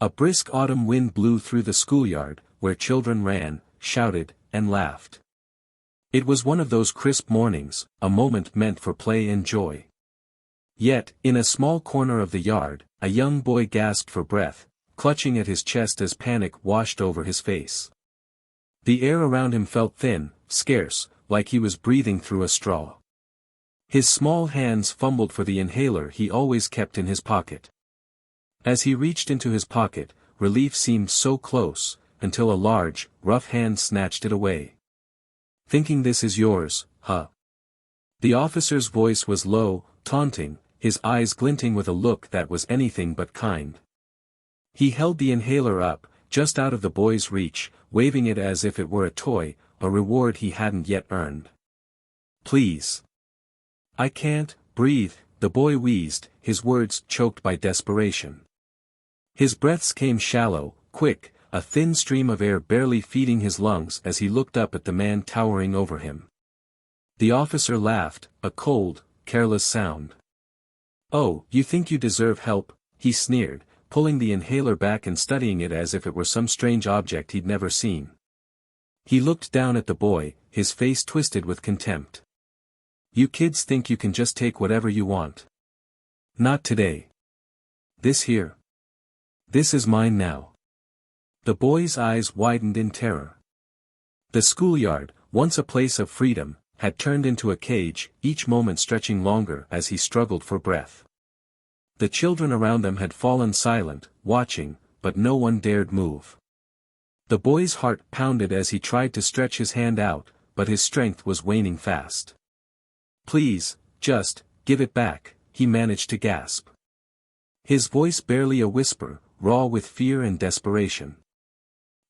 A brisk autumn wind blew through the schoolyard, where children ran, shouted, and laughed. It was one of those crisp mornings, a moment meant for play and joy. Yet, in a small corner of the yard, a young boy gasped for breath, clutching at his chest as panic washed over his face. The air around him felt thin, scarce, like he was breathing through a straw. His small hands fumbled for the inhaler he always kept in his pocket. As he reached into his pocket, relief seemed so close, until a large, rough hand snatched it away. "Thinking this is yours, huh?" The officer's voice was low, taunting, his eyes glinting with a look that was anything but kind. He held the inhaler up, just out of the boy's reach, waving it as if it were a toy, a reward he hadn't yet earned. "Please. I can't breathe," the boy wheezed, his words choked by desperation. His breaths came shallow, quick, a thin stream of air barely feeding his lungs as he looked up at the man towering over him. The officer laughed, a cold, careless sound. "Oh, you think you deserve help?" he sneered, pulling the inhaler back and studying it as if it were some strange object he'd never seen. He looked down at the boy, his face twisted with contempt. "You kids think you can just take whatever you want. Not today. This here. This is mine now." The boy's eyes widened in terror. The schoolyard, once a place of freedom, had turned into a cage, each moment stretching longer as he struggled for breath. The children around them had fallen silent, watching, but no one dared move. The boy's heart pounded as he tried to stretch his hand out, but his strength was waning fast. "Please, just, give it back," he managed to gasp. His voice barely a whisper, raw with fear and desperation.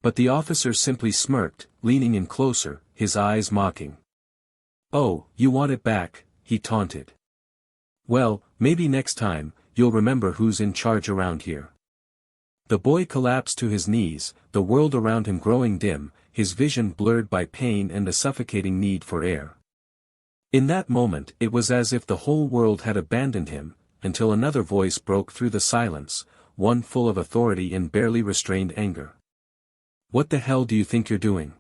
But the officer simply smirked, leaning in closer, his eyes mocking. "Oh, you want it back," he taunted. "Well, maybe next time, you'll remember who's in charge around here." The boy collapsed to his knees, the world around him growing dim, his vision blurred by pain and a suffocating need for air. In that moment it was as if the whole world had abandoned him, until another voice broke through the silence, one full of authority and barely restrained anger. "What the hell do you think you're doing?"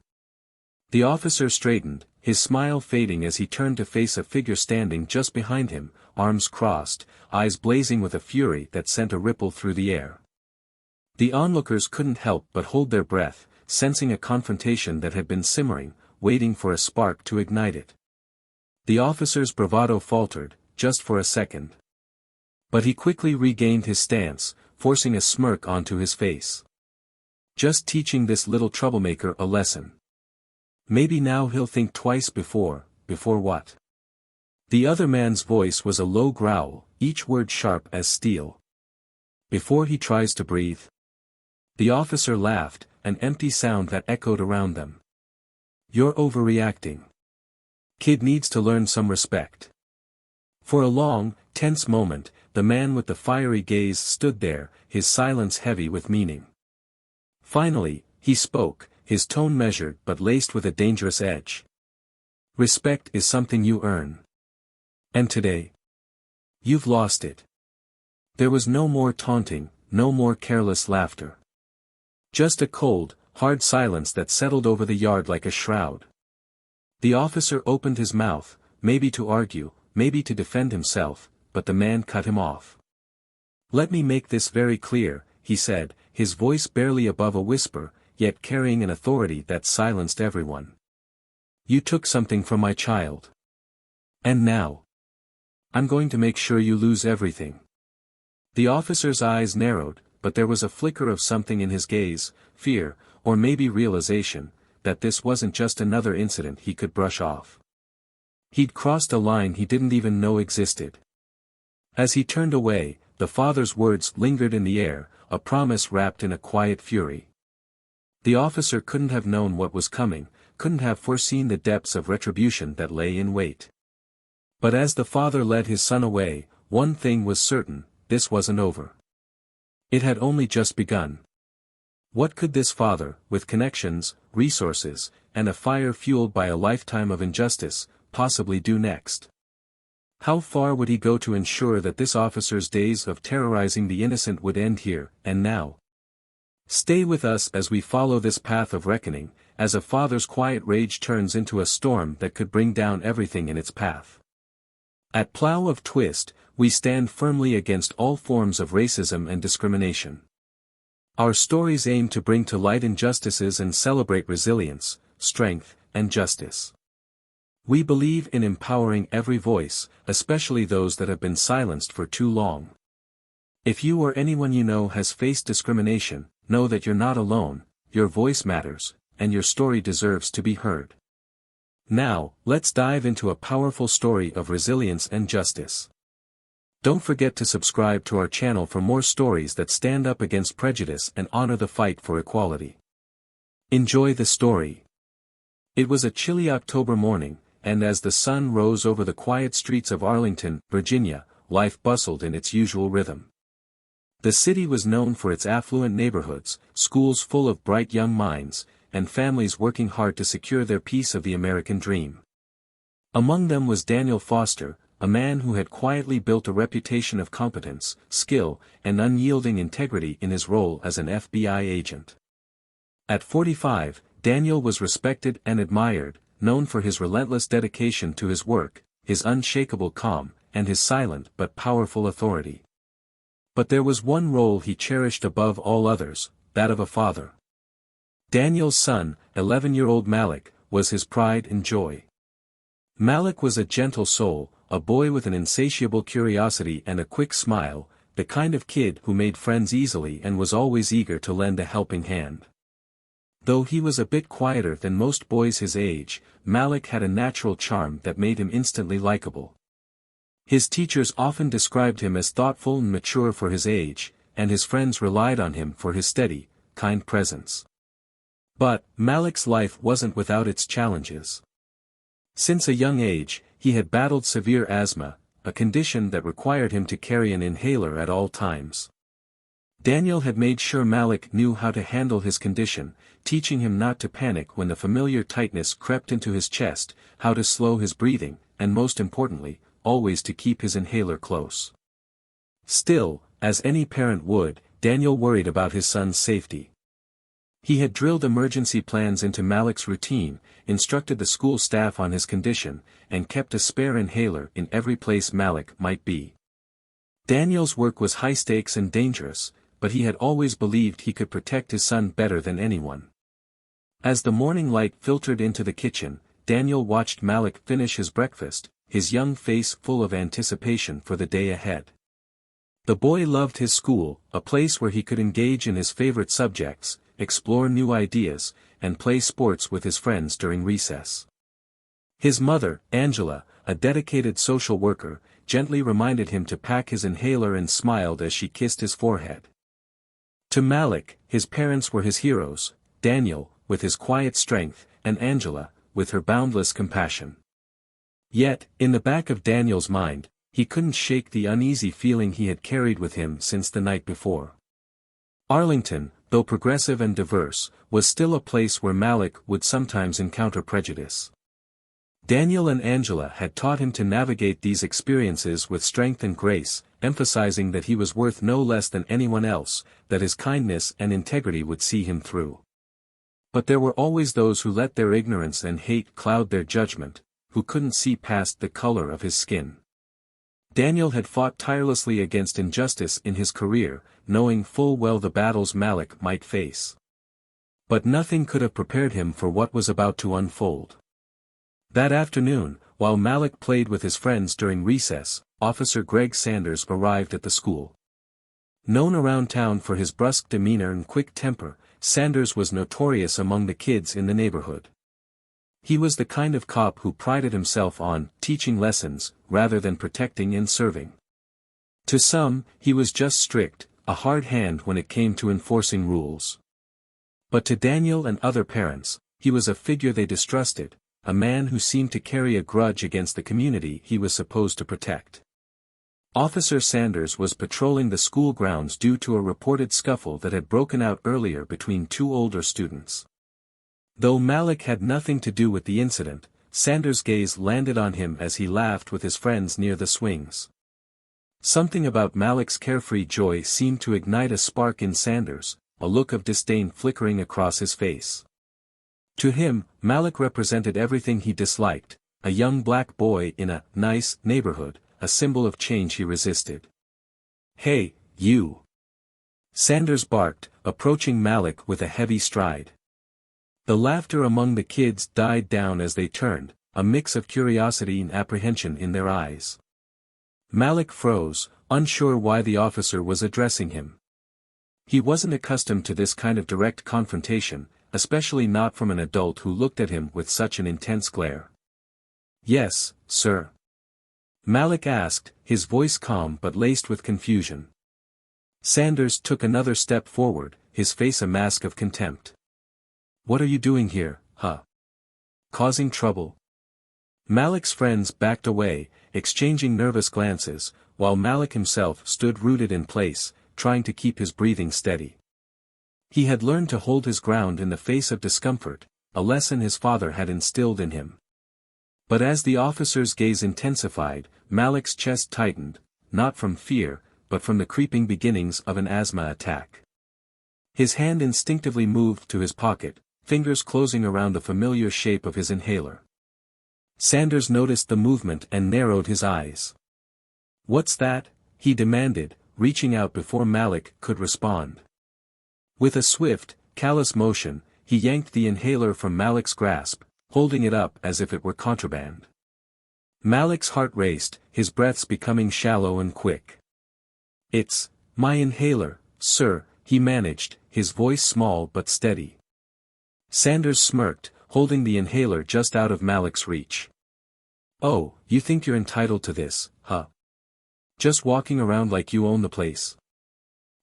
The officer straightened, his smile fading as he turned to face a figure standing just behind him, arms crossed, eyes blazing with a fury that sent a ripple through the air. The onlookers couldn't help but hold their breath, sensing a confrontation that had been simmering, waiting for a spark to ignite it. The officer's bravado faltered, just for a second. But he quickly regained his stance, forcing a smirk onto his face. "Just teaching this little troublemaker a lesson. Maybe now he'll think twice before what?" The other man's voice was a low growl, each word sharp as steel. "Before he tries to breathe." The officer laughed, an empty sound that echoed around them. "You're overreacting. Kid needs to learn some respect." For a long, tense moment, the man with the fiery gaze stood there, his silence heavy with meaning. Finally, he spoke, his tone measured but laced with a dangerous edge. "Respect is something you earn. And today, you've lost it." There was no more taunting, no more careless laughter. Just a cold, hard silence that settled over the yard like a shroud. The officer opened his mouth, maybe to argue, maybe to defend himself, but the man cut him off. "Let me make this very clear," he said, his voice barely above a whisper, yet carrying an authority that silenced everyone. "You took something from my child. And now, I'm going to make sure you lose everything." The officer's eyes narrowed, but there was a flicker of something in his gaze, fear, or maybe realization, that this wasn't just another incident he could brush off. He'd crossed a line he didn't even know existed. As he turned away, the father's words lingered in the air, a promise wrapped in a quiet fury. The officer couldn't have known what was coming, couldn't have foreseen the depths of retribution that lay in wait. But as the father led his son away, one thing was certain, this wasn't over. It had only just begun. What could this father, with connections, resources, and a fire fueled by a lifetime of injustice, possibly do next? How far would he go to ensure that this officer's days of terrorizing the innocent would end here and now? Stay with us as we follow this path of reckoning, as a father's quiet rage turns into a storm that could bring down everything in its path. At Plough of Twist, we stand firmly against all forms of racism and discrimination. Our stories aim to bring to light injustices and celebrate resilience, strength, and justice. We believe in empowering every voice, especially those that have been silenced for too long. If you or anyone you know has faced discrimination, know that you're not alone, your voice matters, and your story deserves to be heard. Now, let's dive into a powerful story of resilience and justice. Don't forget to subscribe to our channel for more stories that stand up against prejudice and honor the fight for equality. Enjoy the story. It was a chilly October morning, and as the sun rose over the quiet streets of Arlington, Virginia, life bustled in its usual rhythm. The city was known for its affluent neighborhoods, schools full of bright young minds, and families working hard to secure their piece of the American dream. Among them was Daniel Foster, a man who had quietly built a reputation of competence, skill, and unyielding integrity in his role as an FBI agent. At 45, Daniel was respected and admired, known for his relentless dedication to his work, his unshakable calm, and his silent but powerful authority. But there was one role he cherished above all others, that of a father. Daniel's son, 11-year-old Malik, was his pride and joy. Malik was a gentle soul, a boy with an insatiable curiosity and a quick smile, the kind of kid who made friends easily and was always eager to lend a helping hand. Though he was a bit quieter than most boys his age, Malik had a natural charm that made him instantly likable. His teachers often described him as thoughtful and mature for his age, and his friends relied on him for his steady, kind presence. But, Malik's life wasn't without its challenges. Since a young age, he had battled severe asthma, a condition that required him to carry an inhaler at all times. Daniel had made sure Malik knew how to handle his condition, teaching him not to panic when the familiar tightness crept into his chest, how to slow his breathing, and most importantly, always to keep his inhaler close. Still, as any parent would, Daniel worried about his son's safety. He had drilled emergency plans into Malik's routine, instructed the school staff on his condition, and kept a spare inhaler in every place Malik might be. Daniel's work was high stakes and dangerous, but he had always believed he could protect his son better than anyone. As the morning light filtered into the kitchen, Daniel watched Malik finish his breakfast, his young face full of anticipation for the day ahead. The boy loved his school, a place where he could engage in his favorite subjects, explore new ideas, and play sports with his friends during recess. His mother, Angela, a dedicated social worker, gently reminded him to pack his inhaler and smiled as she kissed his forehead. To Malik, his parents were his heroes, Daniel, with his quiet strength, and Angela, with her boundless compassion. Yet, in the back of Daniel's mind, he couldn't shake the uneasy feeling he had carried with him since the night before. Arlington, though progressive and diverse, was still a place where Malik would sometimes encounter prejudice. Daniel and Angela had taught him to navigate these experiences with strength and grace, emphasizing that he was worth no less than anyone else, that his kindness and integrity would see him through. But there were always those who let their ignorance and hate cloud their judgment, who couldn't see past the color of his skin. Daniel had fought tirelessly against injustice in his career, knowing full well the battles Malik might face. But nothing could have prepared him for what was about to unfold. That afternoon, while Malik played with his friends during recess, Officer Greg Sanders arrived at the school. Known around town for his brusque demeanor and quick temper, Sanders was notorious among the kids in the neighborhood. He was the kind of cop who prided himself on teaching lessons, rather than protecting and serving. To some, he was just strict, a hard hand when it came to enforcing rules. But to Daniel and other parents, he was a figure they distrusted, a man who seemed to carry a grudge against the community he was supposed to protect. Officer Sanders was patrolling the school grounds due to a reported scuffle that had broken out earlier between two older students. Though Malik had nothing to do with the incident, Sanders' gaze landed on him as he laughed with his friends near the swings. Something about Malik's carefree joy seemed to ignite a spark in Sanders, a look of disdain flickering across his face. To him, Malik represented everything he disliked, a young black boy in a nice neighborhood, a symbol of change he resisted. "Hey, you!" Sanders barked, approaching Malik with a heavy stride. The laughter among the kids died down as they turned, a mix of curiosity and apprehension in their eyes. Malik froze, unsure why the officer was addressing him. He wasn't accustomed to this kind of direct confrontation, especially not from an adult who looked at him with such an intense glare. "Yes, sir?" Malik asked, his voice calm but laced with confusion. Sanders took another step forward, his face a mask of contempt. "What are you doing here, huh? Causing trouble?" Malik's friends backed away, exchanging nervous glances, while Malik himself stood rooted in place, trying to keep his breathing steady. He had learned to hold his ground in the face of discomfort, a lesson his father had instilled in him. But as the officer's gaze intensified, Malik's chest tightened, not from fear, but from the creeping beginnings of an asthma attack. His hand instinctively moved to his pocket, fingers closing around the familiar shape of his inhaler. Sanders noticed the movement and narrowed his eyes. "What's that?" he demanded, reaching out before Malik could respond. With a swift, callous motion, he yanked the inhaler from Malik's grasp, holding it up as if it were contraband. Malik's heart raced, his breaths becoming shallow and quick. "It's my inhaler, sir," he managed, his voice small but steady. Sanders smirked, holding the inhaler just out of Malik's reach. "Oh, you think you're entitled to this, huh? Just walking around like you own the place?"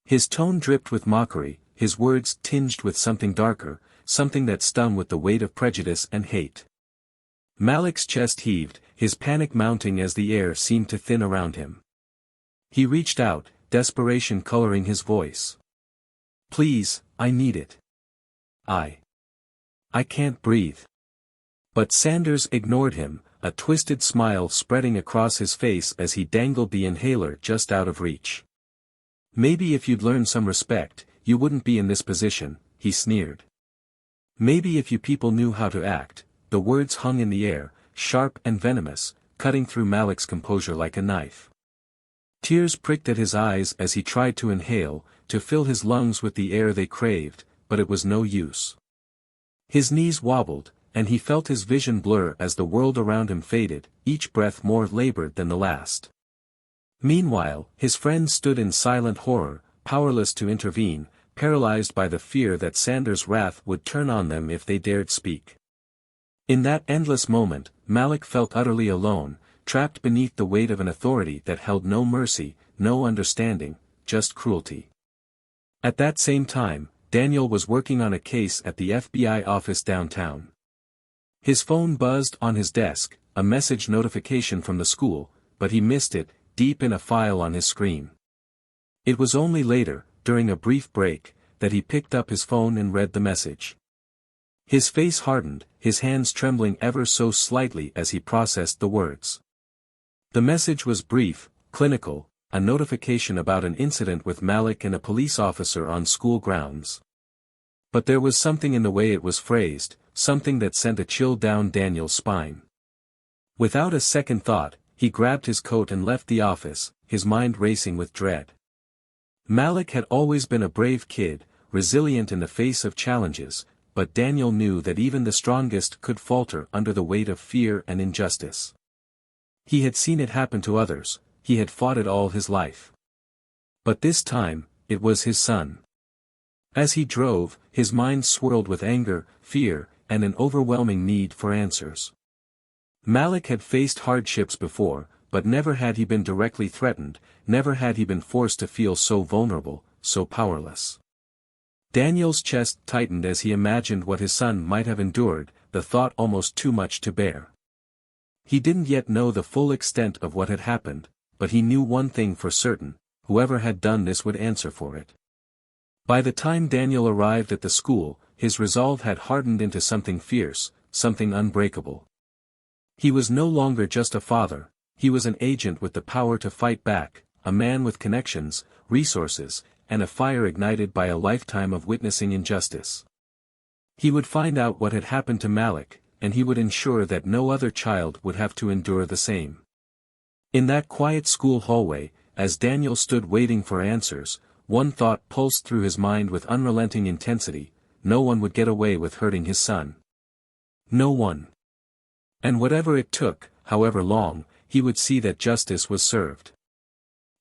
His tone dripped with mockery, his words tinged with something darker, something that stung with the weight of prejudice and hate. Malik's chest heaved, his panic mounting as the air seemed to thin around him. He reached out, desperation coloring his voice. "Please, I need it. I can't breathe." But Sanders ignored him, a twisted smile spreading across his face as he dangled the inhaler just out of reach. "Maybe if you'd learn some respect, you wouldn't be in this position," he sneered. "Maybe if you people knew how to act." The words hung in the air, sharp and venomous, cutting through Malik's composure like a knife. Tears pricked at his eyes as he tried to inhale, to fill his lungs with the air they craved, but it was no use. His knees wobbled, and he felt his vision blur as the world around him faded, each breath more labored than the last. Meanwhile, his friends stood in silent horror, powerless to intervene, paralyzed by the fear that Sanders' wrath would turn on them if they dared speak. In that endless moment, Malik felt utterly alone, trapped beneath the weight of an authority that held no mercy, no understanding, just cruelty. At that same time, Daniel was working on a case at the FBI office downtown. His phone buzzed on his desk, a message notification from the school, but he missed it, deep in a file on his screen. It was only later, during a brief break, that he picked up his phone and read the message. His face hardened, his hands trembling ever so slightly as he processed the words. The message was brief, clinical, a notification about an incident with Malik and a police officer on school grounds. But there was something in the way it was phrased, something that sent a chill down Daniel's spine. Without a second thought, he grabbed his coat and left the office, his mind racing with dread. Malik had always been a brave kid, resilient in the face of challenges, but Daniel knew that even the strongest could falter under the weight of fear and injustice. He had seen it happen to others, he had fought it all his life. But this time, it was his son. As he drove, his mind swirled with anger, fear, and an overwhelming need for answers. Malik had faced hardships before, but never had he been directly threatened, never had he been forced to feel so vulnerable, so powerless. Daniel's chest tightened as he imagined what his son might have endured, the thought almost too much to bear. He didn't yet know the full extent of what had happened, but he knew one thing for certain: whoever had done this would answer for it. By the time Daniel arrived at the school, his resolve had hardened into something fierce, something unbreakable. He was no longer just a father, he was an agent with the power to fight back, a man with connections, resources, and a fire ignited by a lifetime of witnessing injustice. He would find out what had happened to Malik, and he would ensure that no other child would have to endure the same. In that quiet school hallway, as Daniel stood waiting for answers, one thought pulsed through his mind with unrelenting intensity: no one would get away with hurting his son. No one. And whatever it took, however long, he would see that justice was served.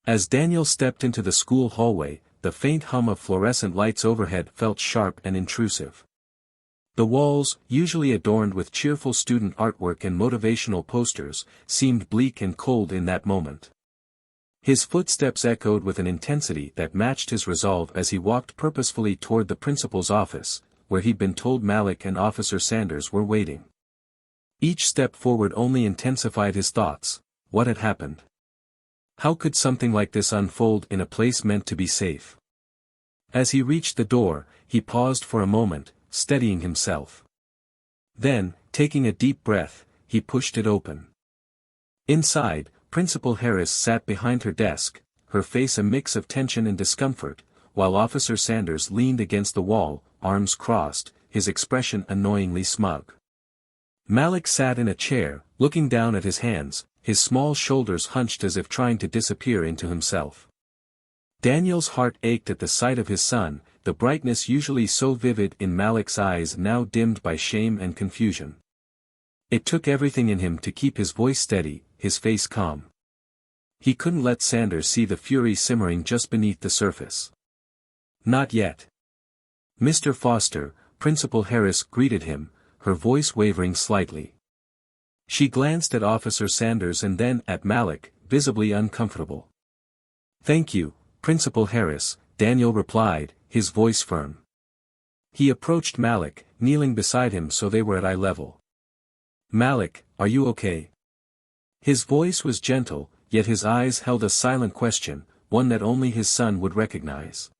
As Daniel stepped into the school hallway, the faint hum of fluorescent lights overhead felt sharp and intrusive. The walls, usually adorned with cheerful student artwork and motivational posters, seemed bleak and cold in that moment. His footsteps echoed with an intensity that matched his resolve as he walked purposefully toward the principal's office, where he'd been told Malik and Officer Sanders were waiting. Each step forward only intensified his thoughts. What had happened? How could something like this unfold in a place meant to be safe? As he reached the door, he paused for a moment, steadying himself. Then, taking a deep breath, he pushed it open. Inside, Principal Harris sat behind her desk, her face a mix of tension and discomfort, while Officer Sanders leaned against the wall, arms crossed, his expression annoyingly smug. Malik sat in a chair, looking down at his hands, his small shoulders hunched as if trying to disappear into himself. Daniel's heart ached at the sight of his son, the brightness usually so vivid in Malik's eyes now dimmed by shame and confusion. It took everything in him to keep his voice steady, his face calm. He couldn't let Sanders see the fury simmering just beneath the surface. Not yet. Mr. Foster, Principal Harris greeted him, her voice wavering slightly. She glanced at Officer Sanders and then at Malik, visibly uncomfortable. "Thank you, Principal Harris," Daniel replied, his voice firm. He approached Malik, kneeling beside him so they were at eye level. "Malik, are you okay?" His voice was gentle, yet his eyes held a silent question, one that only his son would recognize.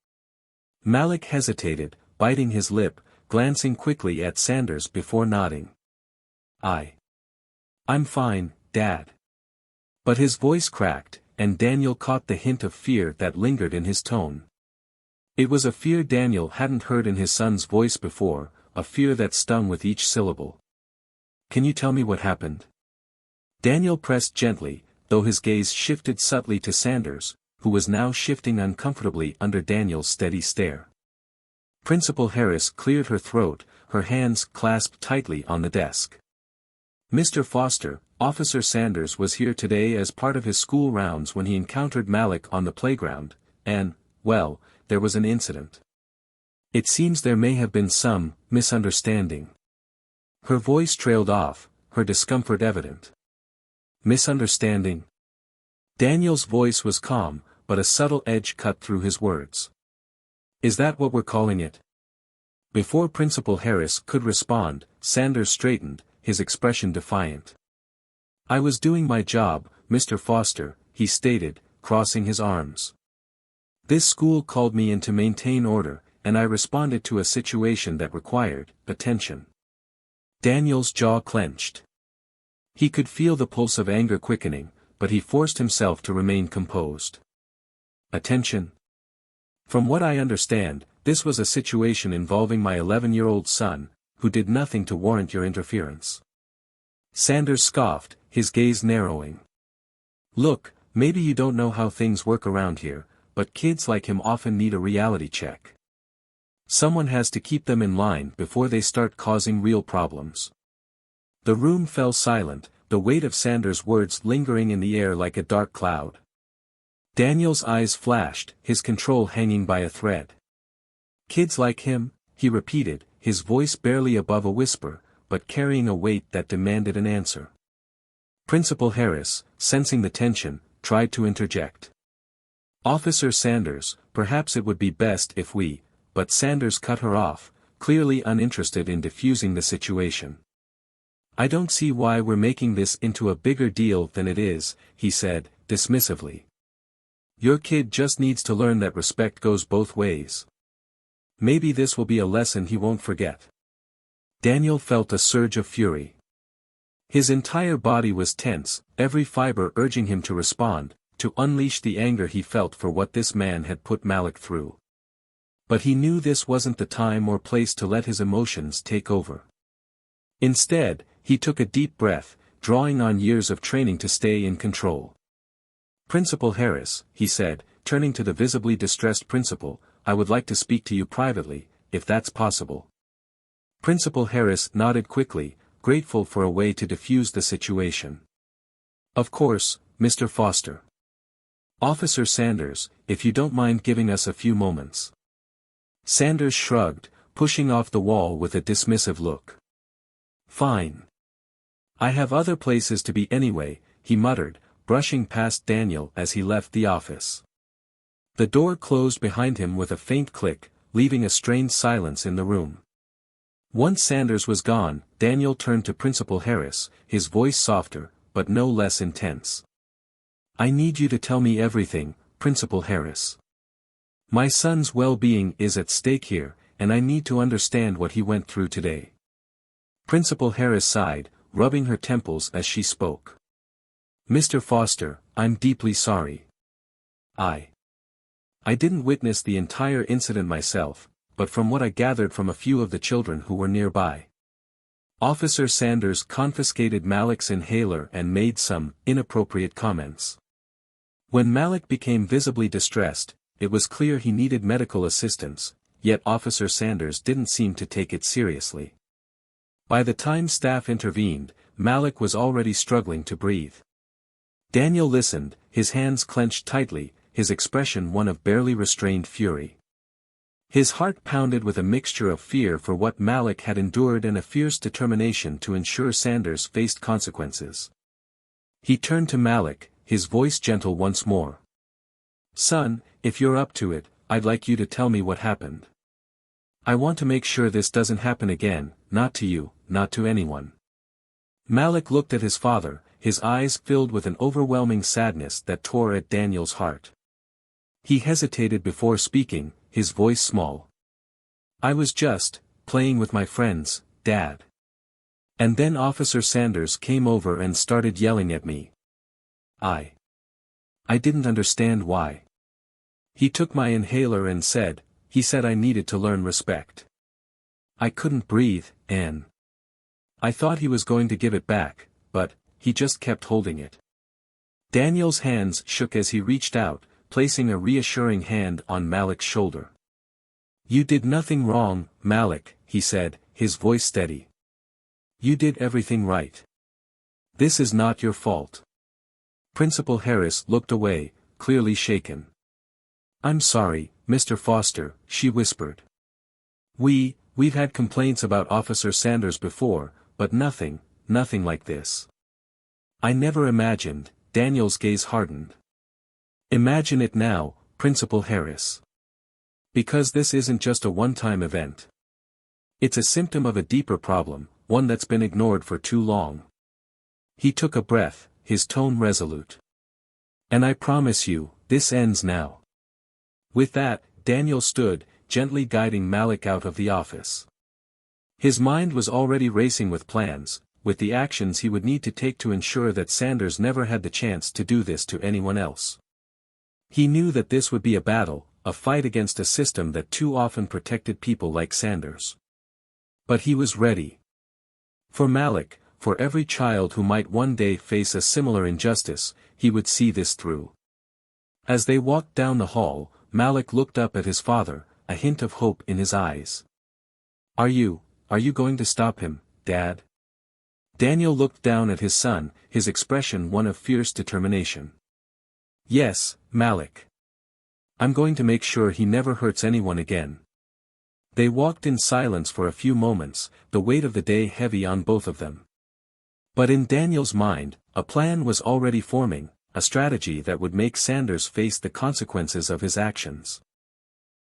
Malik hesitated, biting his lip, glancing quickly at Sanders before nodding. I'm fine, Dad." But his voice cracked, and Daniel caught the hint of fear that lingered in his tone. It was a fear Daniel hadn't heard in his son's voice before, a fear that stung with each syllable. "Can you tell me what happened?" Daniel pressed gently, though his gaze shifted subtly to Sanders, who was now shifting uncomfortably under Daniel's steady stare. Principal Harris cleared her throat, her hands clasped tightly on the desk. "Mr. Foster, Officer Sanders was here today as part of his school rounds when he encountered Malik on the playground, and, well, there was an incident. It seems there may have been some misunderstanding." Her voice trailed off, her discomfort evident. "Misunderstanding?" Daniel's voice was calm, but a subtle edge cut through his words. "Is that what we're calling it?" Before Principal Harris could respond, Sanders straightened, his expression defiant. "I was doing my job, Mr. Foster," he stated, crossing his arms. "This school called me in to maintain order, and I responded to a situation that required attention." Daniel's jaw clenched. He could feel the pulse of anger quickening, but he forced himself to remain composed. "Attention? From what I understand, this was a situation involving my 11-year-old son, who did nothing to warrant your interference." Sanders scoffed, his gaze narrowing. "Look, maybe you don't know how things work around here, but kids like him often need a reality check. Someone has to keep them in line before they start causing real problems." The room fell silent, the weight of Sanders' words lingering in the air like a dark cloud. Daniel's eyes flashed, his control hanging by a thread. "Kids like him?" he repeated, his voice barely above a whisper, but carrying a weight that demanded an answer. Principal Harris, sensing the tension, tried to interject. "Officer Sanders, perhaps it would be best if we," but Sanders cut her off, clearly uninterested in diffusing the situation. "I don't see why we're making this into a bigger deal than it is," he said, dismissively. "Your kid just needs to learn that respect goes both ways. Maybe this will be a lesson he won't forget." Daniel felt a surge of fury. His entire body was tense, every fiber urging him to respond, to unleash the anger he felt for what this man had put Malik through. But he knew this wasn't the time or place to let his emotions take over. Instead, he took a deep breath, drawing on years of training to stay in control. "Principal Harris," he said, turning to the visibly distressed principal, "I would like to speak to you privately, if that's possible." Principal Harris nodded quickly, grateful for a way to defuse the situation. "Of course, Mr. Foster. Officer Sanders, if you don't mind giving us a few moments." Sanders shrugged, pushing off the wall with a dismissive look. "Fine. I have other places to be anyway," he muttered, brushing past Daniel as he left the office. The door closed behind him with a faint click, leaving a strained silence in the room. Once Sanders was gone, Daniel turned to Principal Harris, his voice softer, but no less intense. "I need you to tell me everything, Principal Harris. My son's well-being is at stake here, and I need to understand what he went through today." Principal Harris sighed, rubbing her temples as she spoke. "Mr. Foster, I'm deeply sorry. I didn't witness the entire incident myself, but from what I gathered from a few of the children who were nearby. Officer Sanders confiscated Malik's inhaler and made some inappropriate comments. When Malik became visibly distressed, it was clear he needed medical assistance, yet Officer Sanders didn't seem to take it seriously. By the time staff intervened, Malik was already struggling to breathe. Daniel listened, his hands clenched tightly, his expression one of barely restrained fury. His heart pounded with a mixture of fear for what Malik had endured and a fierce determination to ensure Sanders faced consequences. He turned to Malik, his voice gentle once more. "Son, if you're up to it, I'd like you to tell me what happened. I want to make sure this doesn't happen again, not to you, not to anyone." Malik looked at his father, his eyes filled with an overwhelming sadness that tore at Daniel's heart. He hesitated before speaking, his voice small. "I was just playing with my friends, Dad. And then Officer Sanders came over and started yelling at me. I didn't understand why. He took my inhaler and he said I needed to learn respect. I couldn't breathe, and I thought he was going to give it back, but he just kept holding it." Daniel's hands shook as he reached out, placing a reassuring hand on Malik's shoulder. "You did nothing wrong, Malik," he said, his voice steady. "You did everything right. This is not your fault." Principal Harris looked away, clearly shaken. "I'm sorry, Mr. Foster," she whispered. We've had complaints about Officer Sanders before, but nothing like this. I never imagined." Daniel's gaze hardened. "Imagine it now, Principal Harris. Because this isn't just a one-time event. It's a symptom of a deeper problem, one that's been ignored for too long." He took a breath, his tone resolute. "And I promise you, this ends now." With that, Daniel stood, gently guiding Malik out of the office. His mind was already racing with plans, with the actions he would need to take to ensure that Sanders never had the chance to do this to anyone else. He knew that this would be a battle, a fight against a system that too often protected people like Sanders. But he was ready. For Malik, for every child who might one day face a similar injustice, he would see this through. As they walked down the hall, Malik looked up at his father, a hint of hope in his eyes. Are you going to stop him, Dad?" Daniel looked down at his son, his expression one of fierce determination. "Yes, Malik. I'm going to make sure he never hurts anyone again." They walked in silence for a few moments, the weight of the day heavy on both of them. But in Daniel's mind, a plan was already forming, a strategy that would make Sanders face the consequences of his actions.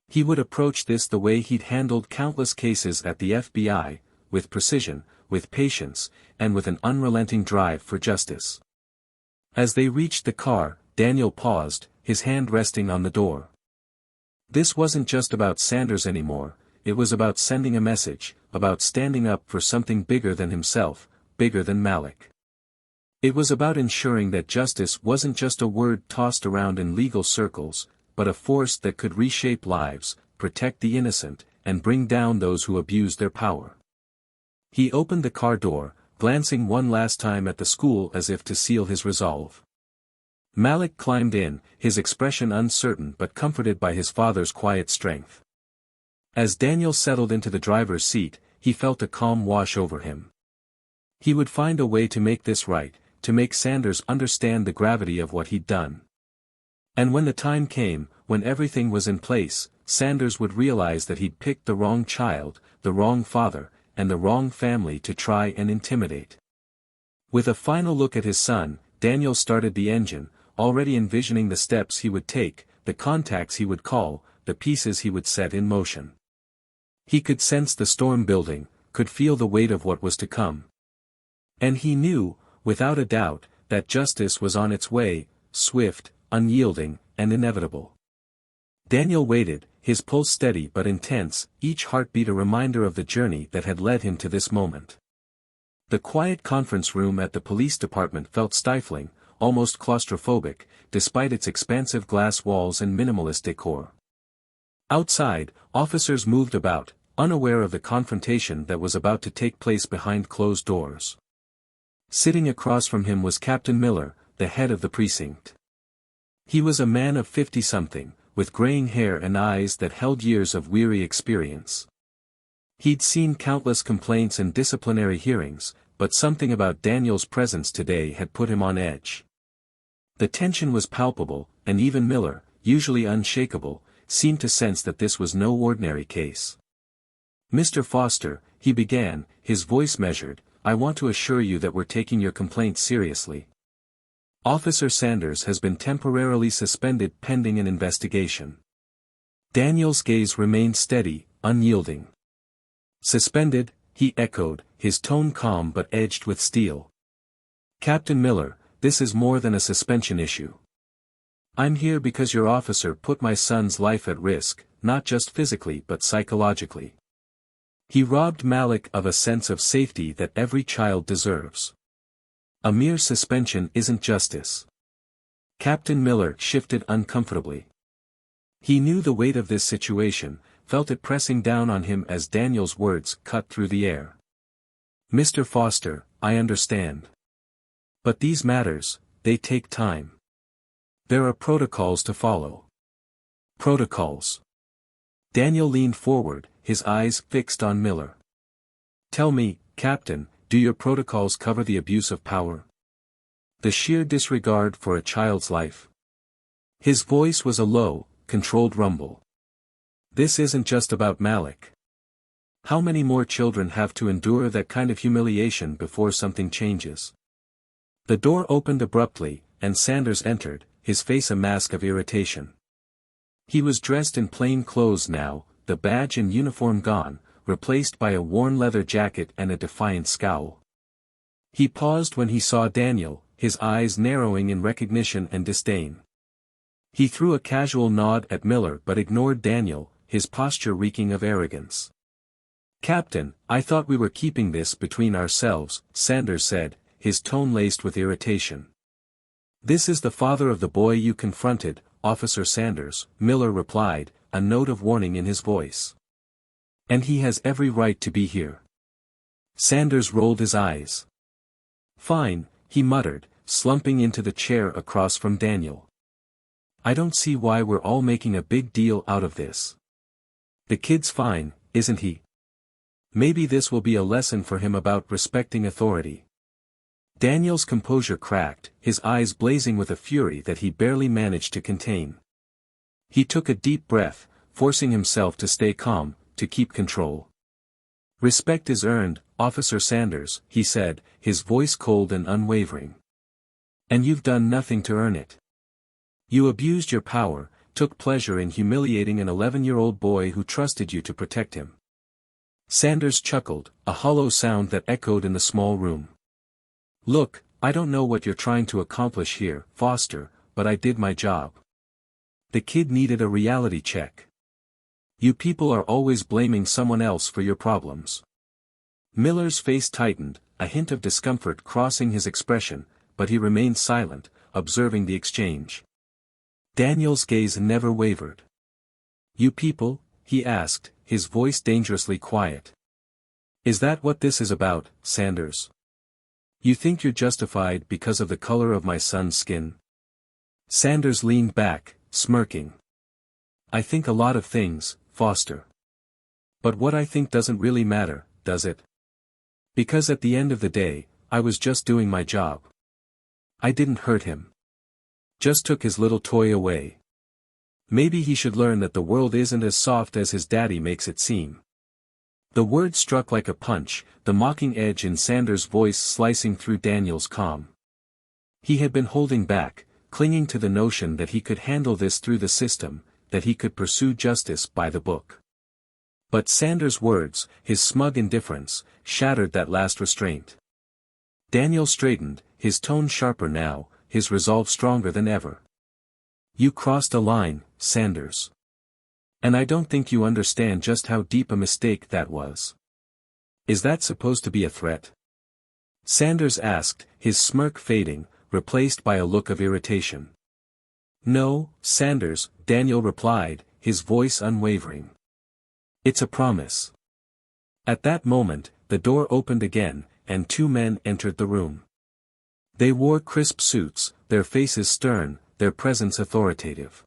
He would approach this the way he'd handled countless cases at the FBI, with precision, with patience, and with an unrelenting drive for justice. As they reached the car, Daniel paused, his hand resting on the door. This wasn't just about Sanders anymore, it was about sending a message, about standing up for something bigger than himself, bigger than Malik. It was about ensuring that justice wasn't just a word tossed around in legal circles, but a force that could reshape lives, protect the innocent, and bring down those who abuse their power. He opened the car door, glancing one last time at the school as if to seal his resolve. Malik climbed in, his expression uncertain but comforted by his father's quiet strength. As Daniel settled into the driver's seat, he felt a calm wash over him. He would find a way to make this right, to make Sanders understand the gravity of what he'd done. And when the time came, when everything was in place, Sanders would realize that he'd picked the wrong child, the wrong father, and the wrong family to try and intimidate. With a final look at his son, Daniel started the engine, already envisioning the steps he would take, the contacts he would call, the pieces he would set in motion. He could sense the storm building, could feel the weight of what was to come. And he knew, without a doubt, that justice was on its way, swift, unyielding, and inevitable. Daniel waited, his pulse steady but intense, each heartbeat a reminder of the journey that had led him to this moment. The quiet conference room at the police department felt stifling, almost claustrophobic, despite its expansive glass walls and minimalist decor. Outside, officers moved about, unaware of the confrontation that was about to take place behind closed doors. Sitting across from him was Captain Miller, the head of the precinct. He was a man of 50-something, with graying hair and eyes that held years of weary experience. He'd seen countless complaints and disciplinary hearings, but something about Daniel's presence today had put him on edge. The tension was palpable, and even Miller, usually unshakable, seemed to sense that this was no ordinary case. "Mr. Foster," he began, his voice measured, "I want to assure you that we're taking your complaint seriously. Officer Sanders has been temporarily suspended pending an investigation." Daniel's gaze remained steady, unyielding. "Suspended," he echoed, his tone calm but edged with steel. "Captain Miller, this is more than a suspension issue. I'm here because your officer put my son's life at risk, not just physically but psychologically. He robbed Malik of a sense of safety that every child deserves. A mere suspension isn't justice." Captain Miller shifted uncomfortably. He knew the weight of this situation, felt it pressing down on him as Daniel's words cut through the air. "Mr. Foster, I understand. But these matters, they take time. There are protocols to follow." "Protocols?" Daniel leaned forward, his eyes fixed on Miller. "Tell me, Captain, do your protocols cover the abuse of power? The sheer disregard for a child's life?" His voice was a low, controlled rumble. "This isn't just about Malik. How many more children have to endure that kind of humiliation before something changes?" The door opened abruptly, and Sanders entered, his face a mask of irritation. He was dressed in plain clothes now, the badge and uniform gone, replaced by a worn leather jacket and a defiant scowl. He paused when he saw Daniel, his eyes narrowing in recognition and disdain. He threw a casual nod at Miller but ignored Daniel, his posture reeking of arrogance. "Captain, I thought we were keeping this between ourselves," Sanders said, his tone laced with irritation. "This is the father of the boy you confronted, Officer Sanders," Miller replied, a note of warning in his voice. "And he has every right to be here." Sanders rolled his eyes. "Fine," he muttered, slumping into the chair across from Daniel. "I don't see why we're all making a big deal out of this. The kid's fine, isn't he? Maybe this will be a lesson for him about respecting authority." Daniel's composure cracked, his eyes blazing with a fury that he barely managed to contain. He took a deep breath, forcing himself to stay calm, to keep control. "Respect is earned, Officer Sanders," he said, his voice cold and unwavering. "And you've done nothing to earn it. You abused your power, took pleasure in humiliating an 11-year-old boy who trusted you to protect him." Sanders chuckled, a hollow sound that echoed in the small room. "Look, I don't know what you're trying to accomplish here, Foster, but I did my job. The kid needed a reality check. You people are always blaming someone else for your problems." Miller's face tightened, a hint of discomfort crossing his expression, but he remained silent, observing the exchange. Daniel's gaze never wavered. "You people?" he asked, his voice dangerously quiet. "Is that what this is about, Sanders? You think you're justified because of the color of my son's skin?" Sanders leaned back, smirking. "I think a lot of things, Foster. But what I think doesn't really matter, does it? Because at the end of the day, I was just doing my job. I didn't hurt him. Just took his little toy away. Maybe he should learn that the world isn't as soft as his daddy makes it seem." The word struck like a punch, the mocking edge in Sanders' voice slicing through Daniel's calm. He had been holding back, clinging to the notion that he could handle this through the system, that he could pursue justice by the book. But Sanders' words, his smug indifference, shattered that last restraint. Daniel straightened, his tone sharper now, his resolve stronger than ever. "You crossed a line, Sanders. And I don't think you understand just how deep a mistake that was." "Is that supposed to be a threat?" Sanders asked, his smirk fading, replaced by a look of irritation. "No, Sanders," Daniel replied, his voice unwavering. "It's a promise." At that moment, the door opened again, and two men entered the room. They wore crisp suits, their faces stern, their presence authoritative.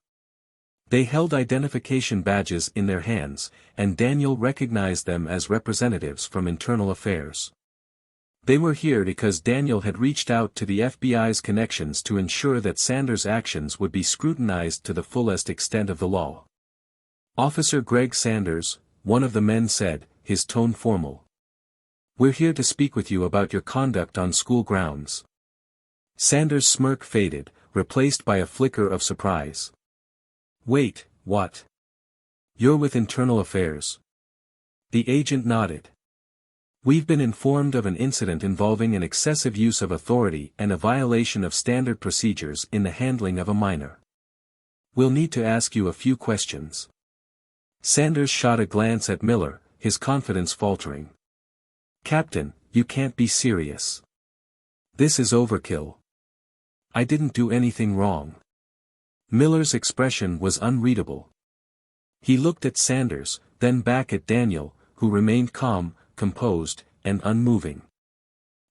They held identification badges in their hands, and Daniel recognized them as representatives from Internal Affairs. They were here because Daniel had reached out to the FBI's connections to ensure that Sanders' actions would be scrutinized to the fullest extent of the law. "Officer Greg Sanders," one of the men said, his tone formal. "We're here to speak with you about your conduct on school grounds." Sanders' smirk faded, replaced by a flicker of surprise. "Wait, what? You're with Internal Affairs?" The agent nodded. "We've been informed of an incident involving an excessive use of authority and a violation of standard procedures in the handling of a minor. We'll need to ask you a few questions." Sanders shot a glance at Miller, his confidence faltering. "Captain, you can't be serious. This is overkill. I didn't do anything wrong." Miller's expression was unreadable. He looked at Sanders, then back at Daniel, who remained calm, composed, and unmoving.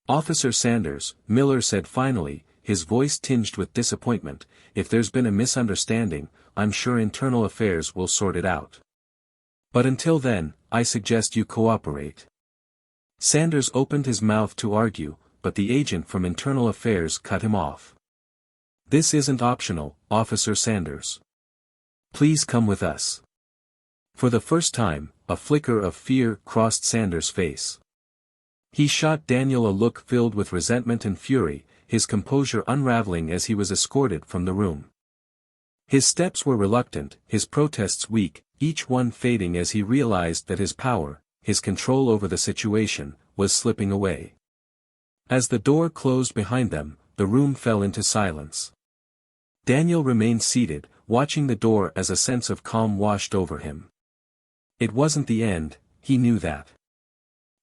"Officer Sanders," Miller said finally, his voice tinged with disappointment, "if there's been a misunderstanding, I'm sure Internal Affairs will sort it out. But until then, I suggest you cooperate." Sanders opened his mouth to argue, but the agent from Internal Affairs cut him off. "This isn't optional, Officer Sanders. Please come with us." For the first time, a flicker of fear crossed Sanders' face. He shot Daniel a look filled with resentment and fury, his composure unraveling as he was escorted from the room. His steps were reluctant, his protests weak, each one fading as he realized that his power, his control over the situation, was slipping away. As the door closed behind them, the room fell into silence. Daniel remained seated, watching the door as a sense of calm washed over him. It wasn't the end, he knew that.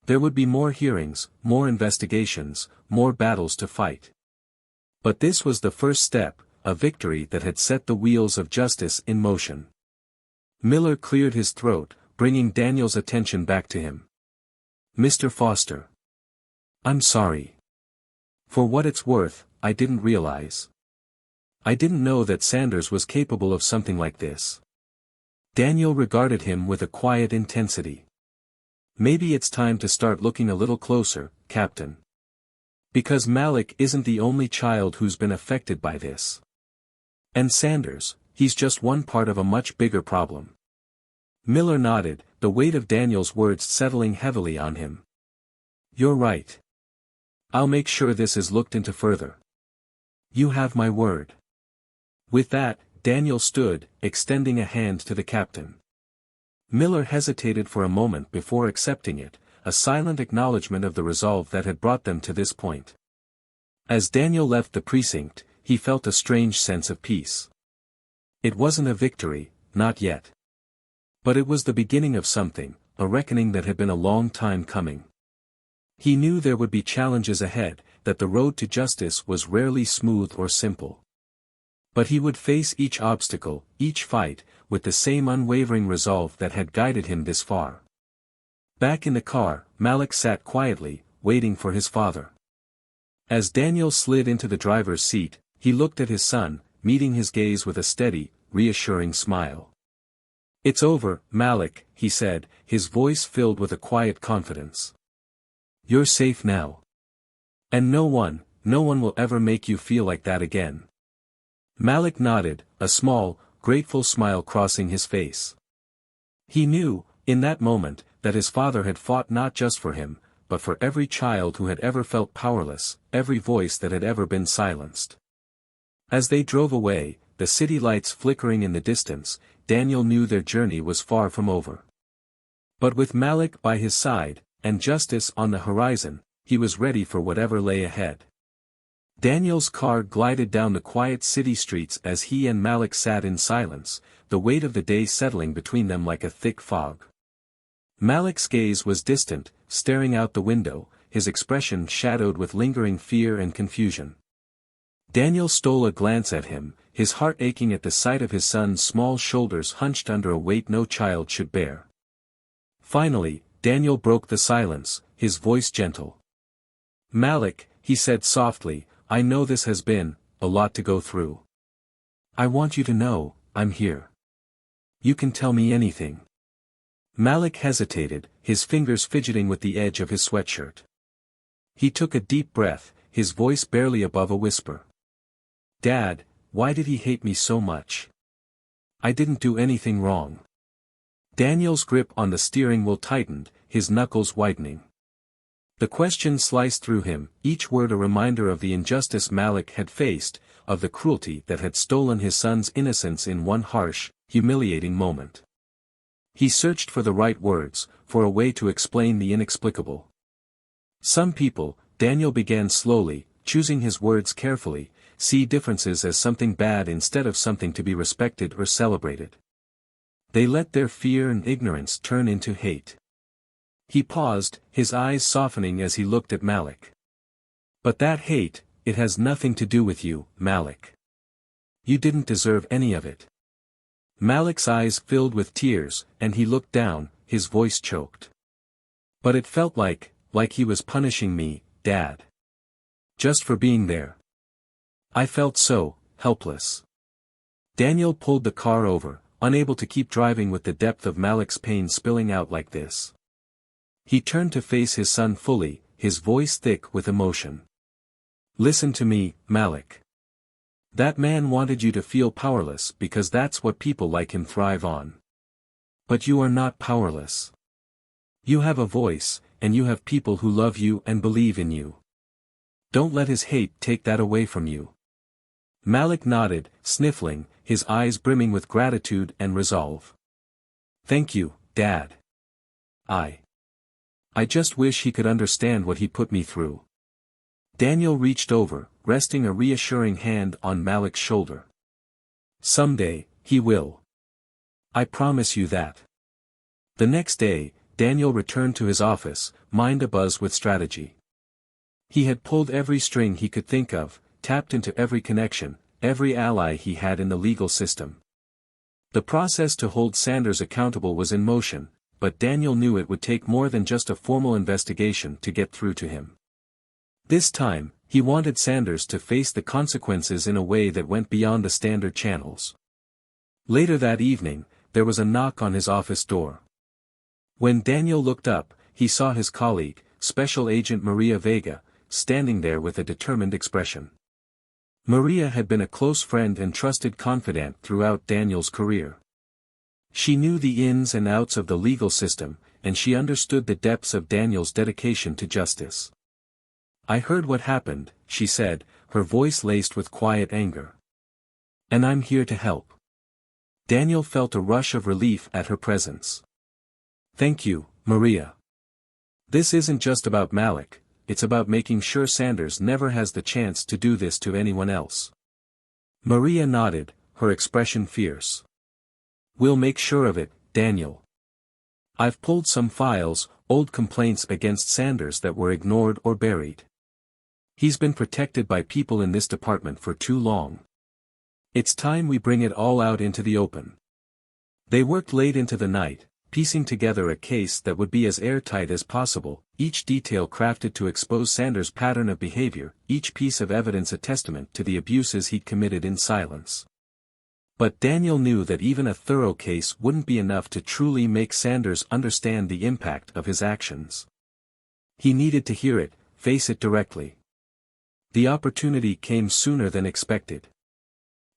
There would be more hearings, more investigations, more battles to fight. But this was the first step, a victory that had set the wheels of justice in motion. Miller cleared his throat, bringing Daniel's attention back to him. "Mr. Foster. I'm sorry. For what it's worth, I didn't realize. I didn't know that Sanders was capable of something like this." Daniel regarded him with a quiet intensity. "Maybe it's time to start looking a little closer, Captain. Because Malik isn't the only child who's been affected by this. And Sanders, he's just one part of a much bigger problem." Miller nodded, the weight of Daniel's words settling heavily on him. "You're right. I'll make sure this is looked into further. You have my word." With that, Daniel stood, extending a hand to the captain. Miller hesitated for a moment before accepting it, a silent acknowledgement of the resolve that had brought them to this point. As Daniel left the precinct, he felt a strange sense of peace. It wasn't a victory, not yet. But it was the beginning of something, a reckoning that had been a long time coming. He knew there would be challenges ahead, that the road to justice was rarely smooth or simple. But he would face each obstacle, each fight, with the same unwavering resolve that had guided him this far. Back in the car, Malik sat quietly, waiting for his father. As Daniel slid into the driver's seat, he looked at his son, meeting his gaze with a steady, reassuring smile. "It's over, Malik," he said, his voice filled with a quiet confidence. "You're safe now. And no one will ever make you feel like that again." Malik nodded, a small, grateful smile crossing his face. He knew, in that moment, that his father had fought not just for him, but for every child who had ever felt powerless, every voice that had ever been silenced. As they drove away, the city lights flickering in the distance, Daniel knew their journey was far from over. But with Malik by his side, and justice on the horizon, he was ready for whatever lay ahead. Daniel's car glided down the quiet city streets as he and Malik sat in silence, the weight of the day settling between them like a thick fog. Malik's gaze was distant, staring out the window, his expression shadowed with lingering fear and confusion. Daniel stole a glance at him, his heart aching at the sight of his son's small shoulders hunched under a weight no child should bear. Finally, Daniel broke the silence, his voice gentle. "Malik," he said softly, "I know this has been a lot to go through. I want you to know, I'm here. You can tell me anything." Malik hesitated, his fingers fidgeting with the edge of his sweatshirt. He took a deep breath, his voice barely above a whisper. "Dad, why did he hate me so much? I didn't do anything wrong." Daniel's grip on the steering wheel tightened, his knuckles widening. The question sliced through him, each word a reminder of the injustice Malik had faced, of the cruelty that had stolen his son's innocence in one harsh, humiliating moment. He searched for the right words, for a way to explain the inexplicable. "Some people," Daniel began slowly, choosing his words carefully, "see differences as something bad instead of something to be respected or celebrated. They let their fear and ignorance turn into hate." He paused, his eyes softening as he looked at Malik. "But that hate, it has nothing to do with you, Malik. You didn't deserve any of it." Malik's eyes filled with tears, and he looked down, his voice choked. "But it felt like he was punishing me, Dad. Just for being there. I felt so helpless." Daniel pulled the car over, unable to keep driving with the depth of Malik's pain spilling out like this. He turned to face his son fully, his voice thick with emotion. "Listen to me, Malik. That man wanted you to feel powerless because that's what people like him thrive on. But you are not powerless. You have a voice, and you have people who love you and believe in you. Don't let his hate take that away from you." Malik nodded, sniffling, his eyes brimming with gratitude and resolve. "Thank you, Dad. I just wish he could understand what he put me through." Daniel reached over, resting a reassuring hand on Malik's shoulder. "Someday, he will. I promise you that." The next day, Daniel returned to his office, mind abuzz with strategy. He had pulled every string he could think of, tapped into every connection, every ally he had in the legal system. The process to hold Sanders accountable was in motion, but Daniel knew it would take more than just a formal investigation to get through to him. This time, he wanted Sanders to face the consequences in a way that went beyond the standard channels. Later that evening, there was a knock on his office door. When Daniel looked up, he saw his colleague, Special Agent Maria Vega, standing there with a determined expression. Maria had been a close friend and trusted confidant throughout Daniel's career. She knew the ins and outs of the legal system, and she understood the depths of Daniel's dedication to justice. "I heard what happened," she said, her voice laced with quiet anger. "And I'm here to help." Daniel felt a rush of relief at her presence. "Thank you, Maria. This isn't just about Malik, it's about making sure Sanders never has the chance to do this to anyone else." Maria nodded, her expression fierce. "We'll make sure of it, Daniel. I've pulled some files, old complaints against Sanders that were ignored or buried. He's been protected by people in this department for too long. It's time we bring it all out into the open. They worked late into the night, piecing together a case that would be as airtight as possible, each detail crafted to expose Sanders' pattern of behavior, each piece of evidence a testament to the abuses he'd committed in silence. But Daniel knew that even a thorough case wouldn't be enough to truly make Sanders understand the impact of his actions. He needed to hear it, face it directly. The opportunity came sooner than expected.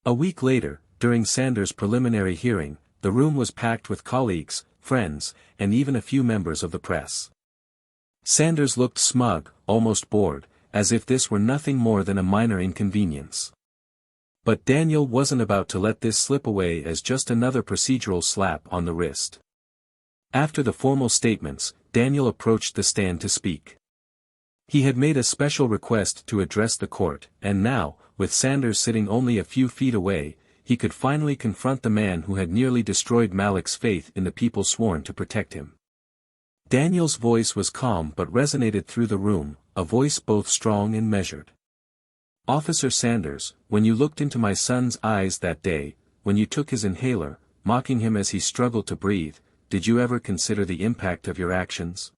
A week later, during Sanders' preliminary hearing, the room was packed with colleagues, friends, and even a few members of the press. Sanders looked smug, almost bored, as if this were nothing more than a minor inconvenience. But Daniel wasn't about to let this slip away as just another procedural slap on the wrist. After the formal statements, Daniel approached the stand to speak. He had made a special request to address the court, and now, with Sanders sitting only a few feet away, he could finally confront the man who had nearly destroyed Malik's faith in the people sworn to protect him. Daniel's voice was calm but resonated through the room, a voice both strong and measured. "Officer Sanders, when you looked into my son's eyes that day, when you took his inhaler, mocking him as he struggled to breathe, did you ever consider the impact of your actions?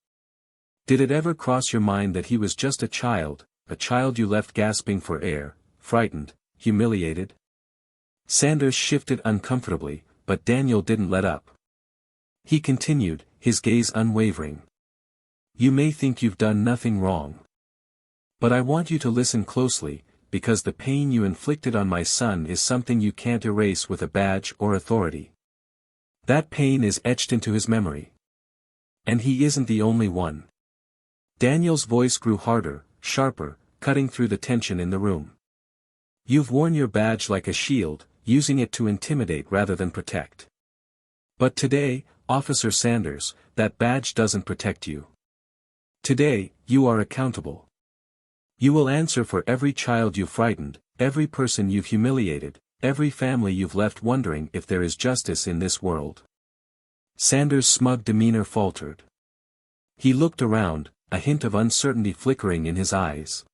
Did it ever cross your mind that he was just a child you left gasping for air, frightened, humiliated?" Sanders shifted uncomfortably, but Daniel didn't let up. He continued, his gaze unwavering. "You may think you've done nothing wrong. But I want you to listen closely, because the pain you inflicted on my son is something you can't erase with a badge or authority. That pain is etched into his memory. And he isn't the only one." Daniel's voice grew harder, sharper, cutting through the tension in the room. "You've worn your badge like a shield, using it to intimidate rather than protect. But today, Officer Sanders, that badge doesn't protect you. Today, you are accountable. You will answer for every child you've frightened, every person you've humiliated, every family you've left wondering if there is justice in this world." Sanders' smug demeanor faltered. He looked around, a hint of uncertainty flickering in his eyes.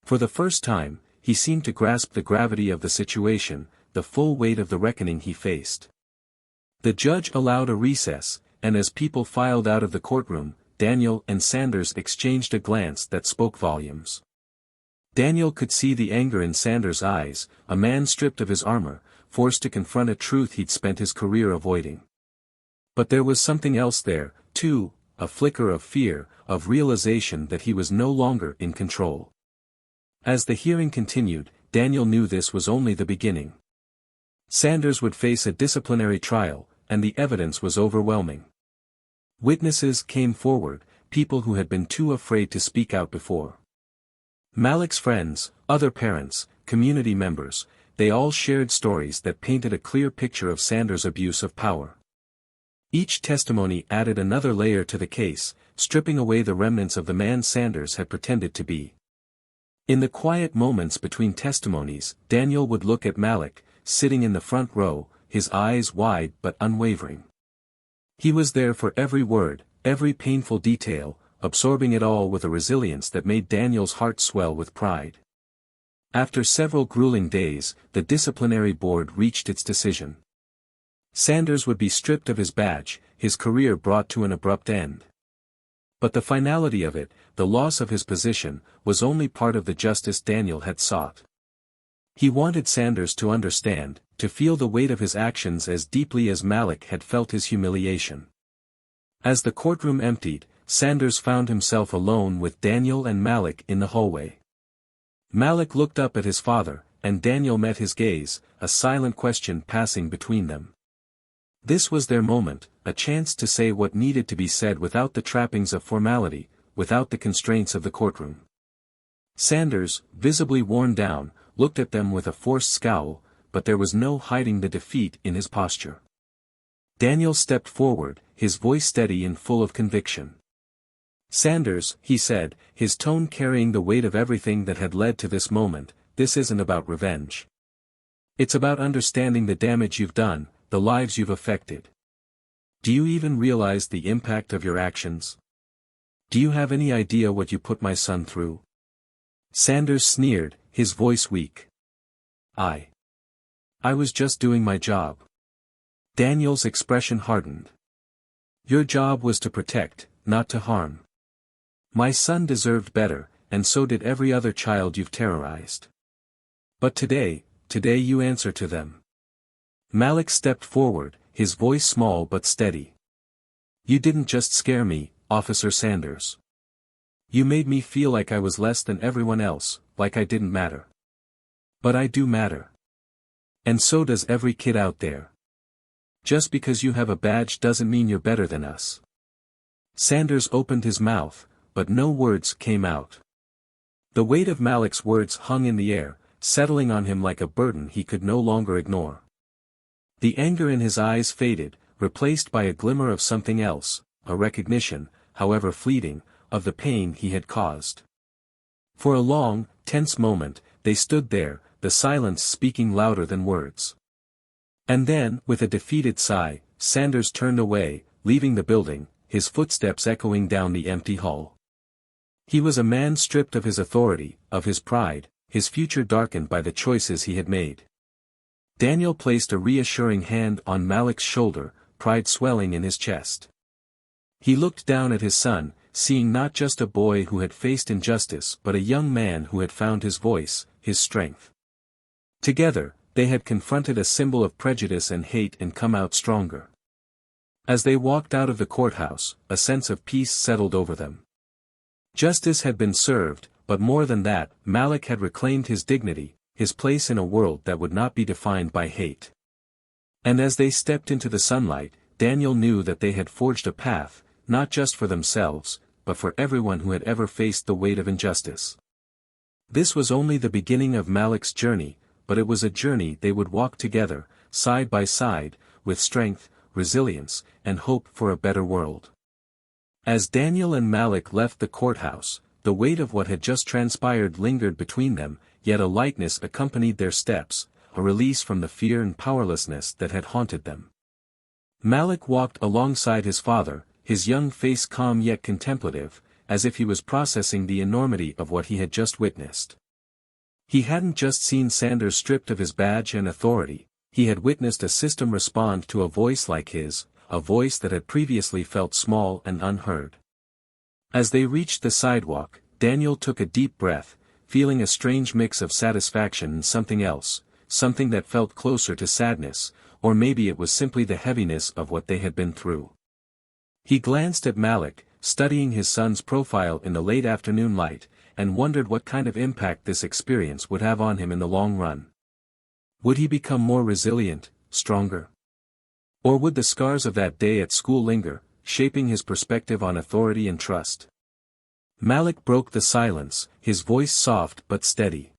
For the first time, he seemed to grasp the gravity of the situation, the full weight of the reckoning he faced. The judge allowed a recess, and as people filed out of the courtroom, Daniel and Sanders exchanged a glance that spoke volumes. Daniel could see the anger in Sanders' eyes, a man stripped of his armor, forced to confront a truth he'd spent his career avoiding. But there was something else there, too, a flicker of fear, of realization that he was no longer in control. As the hearing continued, Daniel knew this was only the beginning. Sanders would face a disciplinary trial, and the evidence was overwhelming. Witnesses came forward, people who had been too afraid to speak out before. Malik's friends, other parents, community members, they all shared stories that painted a clear picture of Sanders' abuse of power. Each testimony added another layer to the case, stripping away the remnants of the man Sanders had pretended to be. In the quiet moments between testimonies, Daniel would look at Malik, sitting in the front row, his eyes wide but unwavering. He was there for every word, every painful detail, absorbing it all with a resilience that made Daniel's heart swell with pride. After several grueling days, the disciplinary board reached its decision. Sanders would be stripped of his badge, his career brought to an abrupt end. But the finality of it, the loss of his position, was only part of the justice Daniel had sought. He wanted Sanders to understand, to feel the weight of his actions as deeply as Malik had felt his humiliation. As the courtroom emptied, Sanders found himself alone with Daniel and Malik in the hallway. Malik looked up at his father, and Daniel met his gaze, a silent question passing between them. This was their moment, a chance to say what needed to be said without the trappings of formality, without the constraints of the courtroom. Sanders, visibly worn down, looked at them with a forced scowl, but there was no hiding the defeat in his posture. Daniel stepped forward, his voice steady and full of conviction. "Sanders," he said, his tone carrying the weight of everything that had led to this moment, "this isn't about revenge. It's about understanding the damage you've done, the lives you've affected. Do you even realize the impact of your actions? Do you have any idea what you put my son through? Sanders sneered, his voice weak. I was just doing my job. Daniel's expression hardened. Your job was to protect, not to harm. My son deserved better, and so did every other child you've terrorized. But today you answer to them. Malik stepped forward, his voice small but steady. You didn't just scare me, Officer Sanders. You made me feel like I was less than everyone else, like I didn't matter. But I do matter. And so does every kid out there. Just because you have a badge doesn't mean you're better than us. Sanders opened his mouth, but no words came out. The weight of Malik's words hung in the air, settling on him like a burden he could no longer ignore. The anger in his eyes faded, replaced by a glimmer of something else, a recognition, however fleeting, of the pain he had caused. For a long, tense moment, they stood there, the silence speaking louder than words. And then, with a defeated sigh, Sanders turned away, leaving the building, his footsteps echoing down the empty hall. He was a man stripped of his authority, of his pride, his future darkened by the choices he had made. Daniel placed a reassuring hand on Malik's shoulder, pride swelling in his chest. He looked down at his son, seeing not just a boy who had faced injustice but a young man who had found his voice, his strength. Together, they had confronted a symbol of prejudice and hate and come out stronger. As they walked out of the courthouse, a sense of peace settled over them. Justice had been served, but more than that, Malik had reclaimed his dignity, his place in a world that would not be defined by hate. And as they stepped into the sunlight, Daniel knew that they had forged a path, not just for themselves, but for everyone who had ever faced the weight of injustice. This was only the beginning of Malik's journey, but it was a journey they would walk together, side by side, with strength, resilience, and hope for a better world. As Daniel and Malik left the courthouse, the weight of what had just transpired lingered between them, yet a lightness accompanied their steps, a release from the fear and powerlessness that had haunted them. Malik walked alongside his father, his young face calm yet contemplative, as if he was processing the enormity of what he had just witnessed. He hadn't just seen Sanders stripped of his badge and authority, he had witnessed a system respond to a voice like his, a voice that had previously felt small and unheard. As they reached the sidewalk, Daniel took a deep breath, feeling a strange mix of satisfaction and something else, something that felt closer to sadness, or maybe it was simply the heaviness of what they had been through. He glanced at Malik, studying his son's profile in the late afternoon light, and wondered what kind of impact this experience would have on him in the long run. Would he become more resilient, stronger? Or would the scars of that day at school linger, shaping his perspective on authority and trust? Malik broke the silence, his voice soft but steady.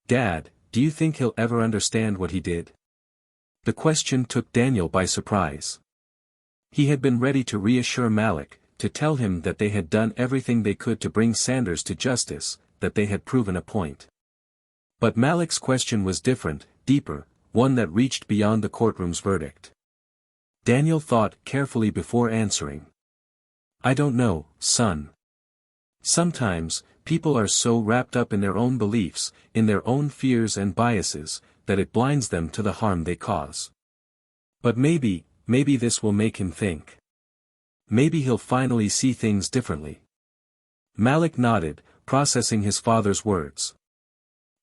Dad, do you think he'll ever understand what he did? The question took Daniel by surprise. He had been ready to reassure Malik, to tell him that they had done everything they could to bring Sanders to justice, that they had proven a point. But Malik's question was different, deeper, one that reached beyond the courtroom's verdict. Daniel thought carefully before answering. I don't know, son. Sometimes, people are so wrapped up in their own beliefs, in their own fears and biases, that it blinds them to the harm they cause. But maybe this will make him think. Maybe he'll finally see things differently. Malik nodded, processing his father's words.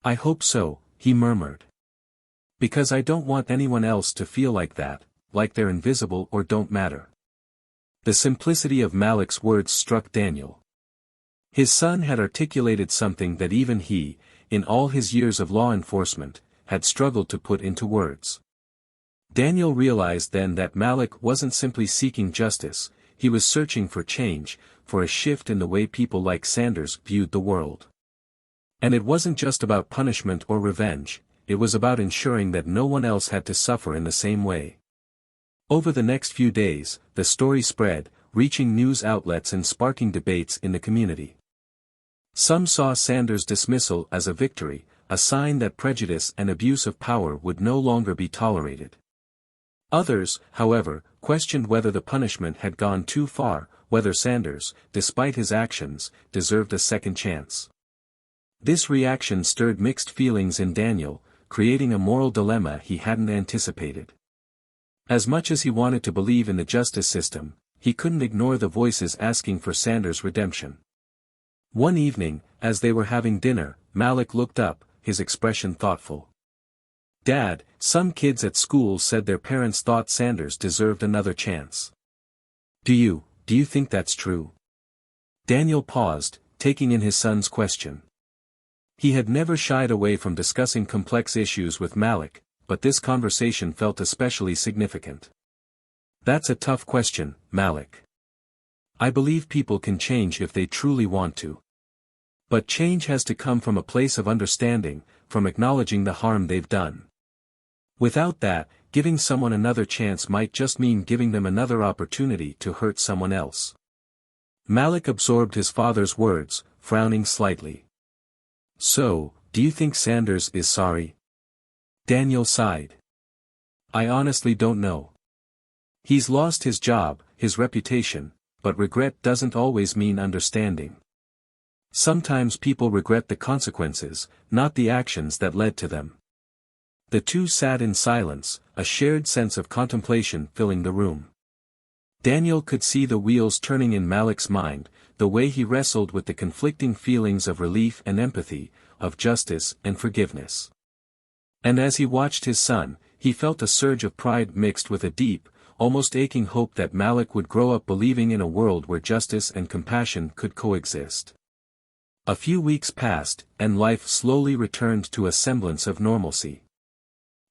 I hope so, he murmured. Because I don't want anyone else to feel like that, like they're invisible or don't matter. The simplicity of Malik's words struck Daniel. His son had articulated something that even he, in all his years of law enforcement, had struggled to put into words. Daniel realized then that Malik wasn't simply seeking justice, he was searching for change, for a shift in the way people like Sanders viewed the world. And it wasn't just about punishment or revenge, it was about ensuring that no one else had to suffer in the same way. Over the next few days, the story spread, reaching news outlets and sparking debates in the community. Some saw Sanders' dismissal as a victory, a sign that prejudice and abuse of power would no longer be tolerated. Others, however, questioned whether the punishment had gone too far, whether Sanders, despite his actions, deserved a second chance. This reaction stirred mixed feelings in Daniel, creating a moral dilemma he hadn't anticipated. As much as he wanted to believe in the justice system, he couldn't ignore the voices asking for Sanders' redemption. One evening, as they were having dinner, Malik looked up, his expression thoughtful. "Dad, some kids at school said their parents thought Sanders deserved another chance. Do you think that's true?" Daniel paused, taking in his son's question. He had never shied away from discussing complex issues with Malik, but this conversation felt especially significant. "That's a tough question, Malik. I believe people can change if they truly want to. But change has to come from a place of understanding, from acknowledging the harm they've done. Without that, giving someone another chance might just mean giving them another opportunity to hurt someone else." Malik absorbed his father's words, frowning slightly. "So, do you think Sanders is sorry?" Daniel sighed. "I honestly don't know. He's lost his job, his reputation, but regret doesn't always mean understanding. Sometimes people regret the consequences, not the actions that led to them." The two sat in silence, a shared sense of contemplation filling the room. Daniel could see the wheels turning in Malik's mind, the way he wrestled with the conflicting feelings of relief and empathy, of justice and forgiveness. And as he watched his son, he felt a surge of pride mixed with a deep, almost aching hope that Malik would grow up believing in a world where justice and compassion could coexist. A few weeks passed, and life slowly returned to a semblance of normalcy.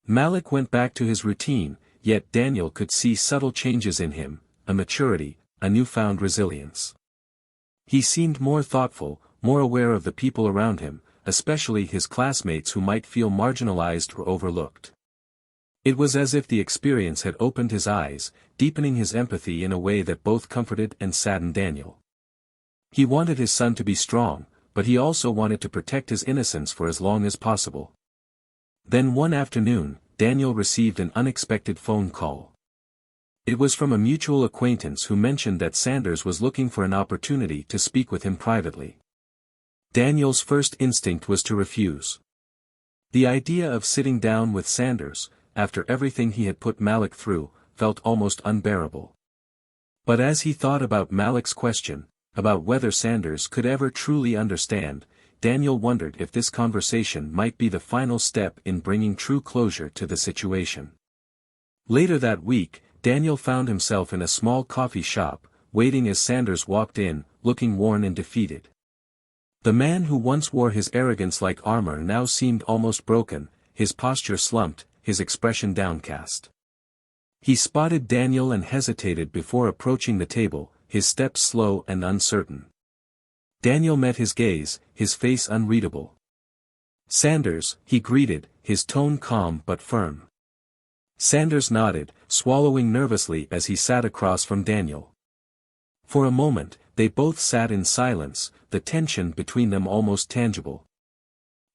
Malik went back to his routine, yet Daniel could see subtle changes in him, a maturity, a newfound resilience. He seemed more thoughtful, more aware of the people around him, especially his classmates who might feel marginalized or overlooked. It was as if the experience had opened his eyes, deepening his empathy in a way that both comforted and saddened Daniel. He wanted his son to be strong, but he also wanted to protect his innocence for as long as possible. Then one afternoon, Daniel received an unexpected phone call. It was from a mutual acquaintance who mentioned that Sanders was looking for an opportunity to speak with him privately. Daniel's first instinct was to refuse. The idea of sitting down with Sanders, after everything he had put Malik through, felt almost unbearable. But as he thought about Malik's question, about whether Sanders could ever truly understand, Daniel wondered if this conversation might be the final step in bringing true closure to the situation. Later that week, Daniel found himself in a small coffee shop, waiting as Sanders walked in, looking worn and defeated. The man who once wore his arrogance like armor now seemed almost broken, his posture slumped, his expression downcast. He spotted Daniel and hesitated before approaching the table, his steps slow and uncertain. Daniel met his gaze, his face unreadable. "Sanders," he greeted, his tone calm but firm. Sanders nodded, swallowing nervously as he sat across from Daniel. For a moment, they both sat in silence, the tension between them almost tangible.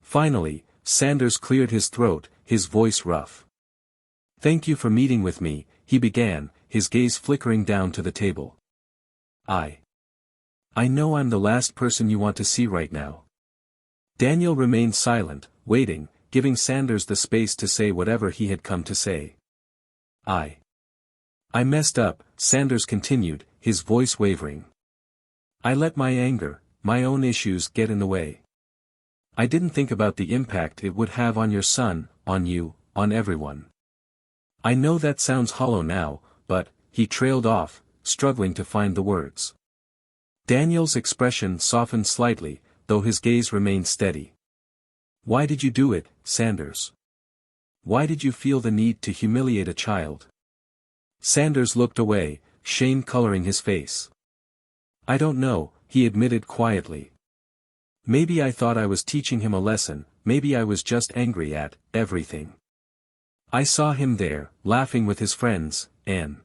Finally, Sanders cleared his throat, his voice rough. "Thank you for meeting with me," he began, his gaze flickering down to the table. I know I'm the last person you want to see right now." Daniel remained silent, waiting, giving Sanders the space to say whatever he had come to say. I messed up," Sanders continued, his voice wavering. "I let my anger, my own issues get in the way. I didn't think about the impact it would have on your son, on you, on everyone. I know that sounds hollow now, but," he trailed off, struggling to find the words. Daniel's expression softened slightly, though his gaze remained steady. "Why did you do it, Sanders? Why did you feel the need to humiliate a child?" Sanders looked away, shame coloring his face. "I don't know," he admitted quietly. "Maybe I thought I was teaching him a lesson, maybe I was just angry at everything. I saw him there, laughing with his friends, and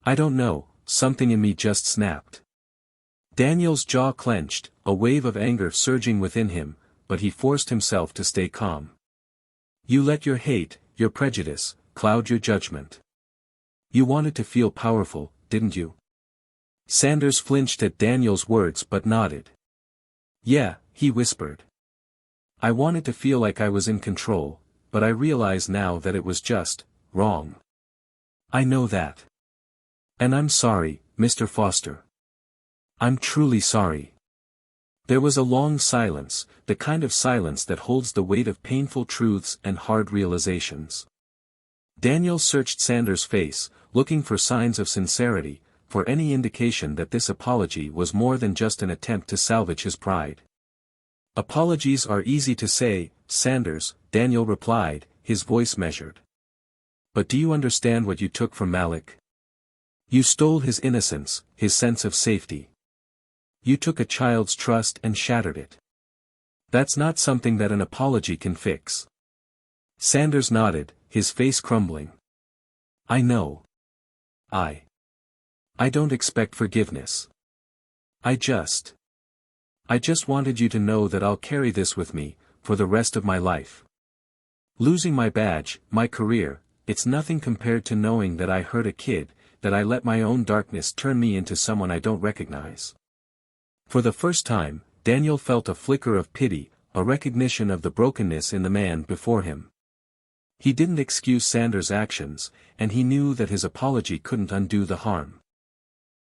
I don't know, something in me just snapped." Daniel's jaw clenched, a wave of anger surging within him, but he forced himself to stay calm. "You let your hate, your prejudice, cloud your judgment. You wanted to feel powerful, didn't you?" Sanders flinched at Daniel's words but nodded. "Yeah," he whispered. I wanted to feel like I was in control, but I realize now that it was just wrong. I know that. And I'm sorry, Mr. Foster. I'm truly sorry. There was a long silence, the kind of silence that holds the weight of painful truths and hard realizations. Daniel searched Sanders' face, looking for signs of sincerity, for any indication that this apology was more than just an attempt to salvage his pride. Apologies are easy to say, Sanders, Daniel replied, his voice measured. But do you understand what you took from Malik? You stole his innocence, his sense of safety. You took a child's trust and shattered it. That's not something that an apology can fix. Sanders nodded, his face crumbling. I know. I don't expect forgiveness. I just wanted you to know that I'll carry this with me, for the rest of my life. Losing my badge, my career, it's nothing compared to knowing that I hurt a kid, that I let my own darkness turn me into someone I don't recognize. For the first time, Daniel felt a flicker of pity, a recognition of the brokenness in the man before him. He didn't excuse Sanders' actions, and he knew that his apology couldn't undo the harm.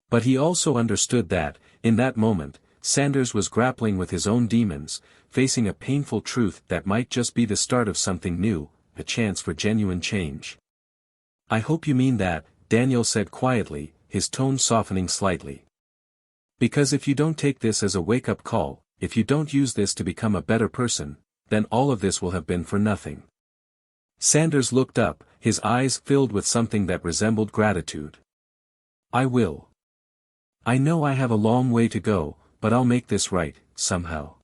But he also understood that, in that moment, Sanders was grappling with his own demons, facing a painful truth that might just be the start of something new, a chance for genuine change. I hope you mean that, Daniel said quietly, his tone softening slightly. Because if you don't take this as a wake-up call, if you don't use this to become a better person, then all of this will have been for nothing. Sanders looked up, his eyes filled with something that resembled gratitude. I will. I know I have a long way to go, but I'll make this right, somehow.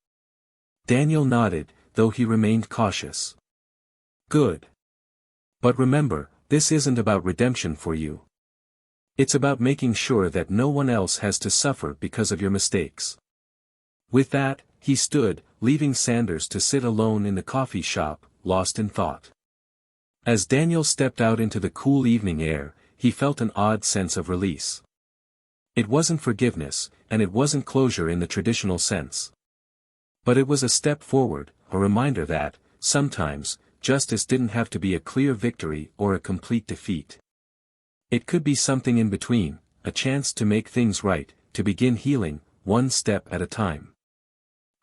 Daniel nodded, though he remained cautious. Good. But remember, this isn't about redemption for you. It's about making sure that no one else has to suffer because of your mistakes. With that, he stood, leaving Sanders to sit alone in the coffee shop, lost in thought. As Daniel stepped out into the cool evening air, he felt an odd sense of release. It wasn't forgiveness, and it wasn't closure in the traditional sense. But it was a step forward, a reminder that, sometimes, justice didn't have to be a clear victory or a complete defeat. It could be something in between, a chance to make things right, to begin healing, one step at a time.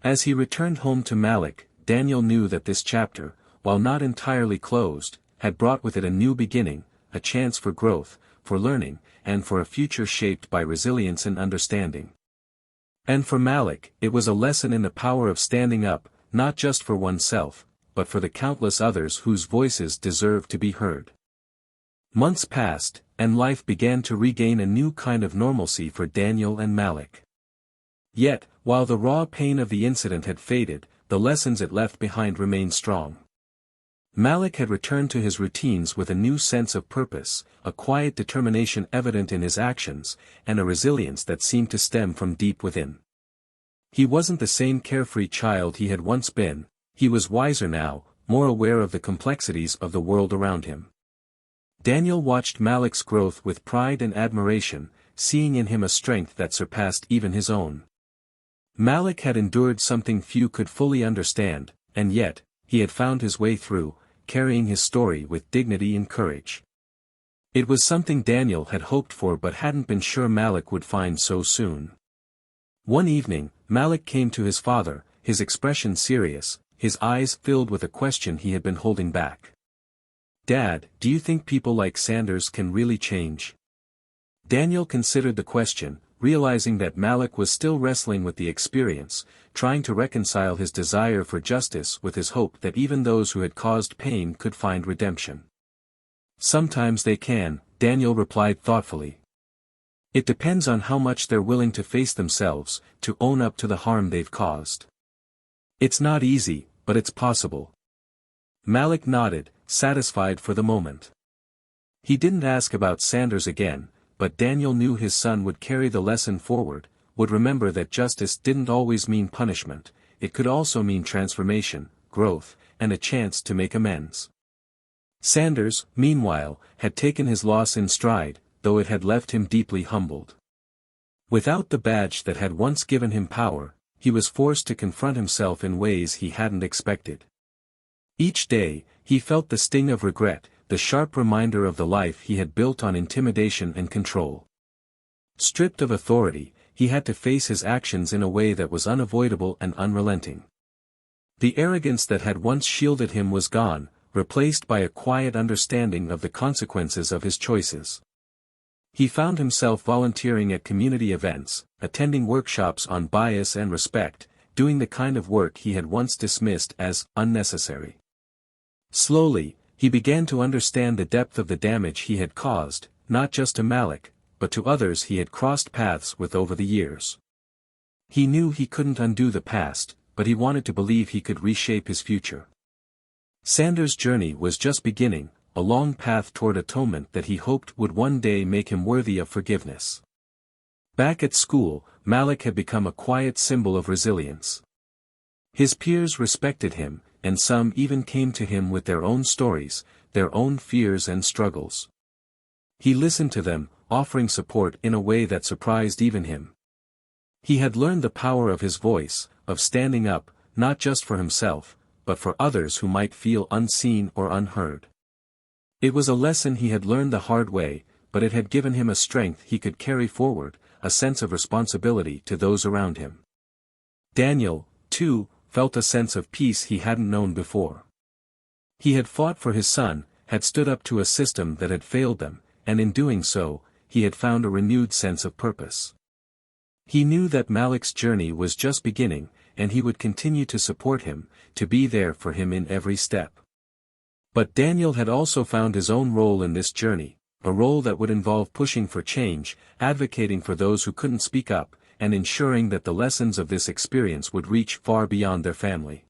As he returned home to Malik, Daniel knew that this chapter, while not entirely closed, had brought with it a new beginning, a chance for growth, for learning, and for a future shaped by resilience and understanding. And for Malik, it was a lesson in the power of standing up, not just for oneself, but for the countless others whose voices deserve to be heard. Months passed, and life began to regain a new kind of normalcy for Daniel and Malik. Yet, while the raw pain of the incident had faded, the lessons it left behind remained strong. Malik had returned to his routines with a new sense of purpose, a quiet determination evident in his actions, and a resilience that seemed to stem from deep within. He wasn't the same carefree child he had once been, he was wiser now, more aware of the complexities of the world around him. Daniel watched Malik's growth with pride and admiration, seeing in him a strength that surpassed even his own. Malik had endured something few could fully understand, and yet, he had found his way through, carrying his story with dignity and courage. It was something Daniel had hoped for but hadn't been sure Malik would find so soon. One evening, Malik came to his father, his expression serious, his eyes filled with a question he had been holding back. Dad, do you think people like Sanders can really change? Daniel considered the question, realizing that Malik was still wrestling with the experience, trying to reconcile his desire for justice with his hope that even those who had caused pain could find redemption. Sometimes they can, Daniel replied thoughtfully. It depends on how much they're willing to face themselves, to own up to the harm they've caused. It's not easy, but it's possible. Malik nodded, satisfied for the moment. He didn't ask about Sanders again, but Daniel knew his son would carry the lesson forward, would remember that justice didn't always mean punishment, it could also mean transformation, growth, and a chance to make amends. Sanders, meanwhile, had taken his loss in stride, though it had left him deeply humbled. Without the badge that had once given him power, he was forced to confront himself in ways he hadn't expected. Each day, he felt the sting of regret, the sharp reminder of the life he had built on intimidation and control. Stripped of authority, he had to face his actions in a way that was unavoidable and unrelenting. The arrogance that had once shielded him was gone, replaced by a quiet understanding of the consequences of his choices. He found himself volunteering at community events, attending workshops on bias and respect, doing the kind of work he had once dismissed as unnecessary. Slowly, he began to understand the depth of the damage he had caused, not just to Malik, but to others he had crossed paths with over the years. He knew he couldn't undo the past, but he wanted to believe he could reshape his future. Sanders' journey was just beginning, a long path toward atonement that he hoped would one day make him worthy of forgiveness. Back at school, Malik had become a quiet symbol of resilience. His peers respected him, and some even came to him with their own stories, their own fears and struggles. He listened to them, offering support in a way that surprised even him. He had learned the power of his voice, of standing up, not just for himself, but for others who might feel unseen or unheard. It was a lesson he had learned the hard way, but it had given him a strength he could carry forward, a sense of responsibility to those around him. Daniel, too, felt a sense of peace he hadn't known before. He had fought for his son, had stood up to a system that had failed them, and in doing so, he had found a renewed sense of purpose. He knew that Malik's journey was just beginning, and he would continue to support him, to be there for him in every step. But Daniel had also found his own role in this journey, a role that would involve pushing for change, advocating for those who couldn't speak up, and ensuring that the lessons of this experience would reach far beyond their family.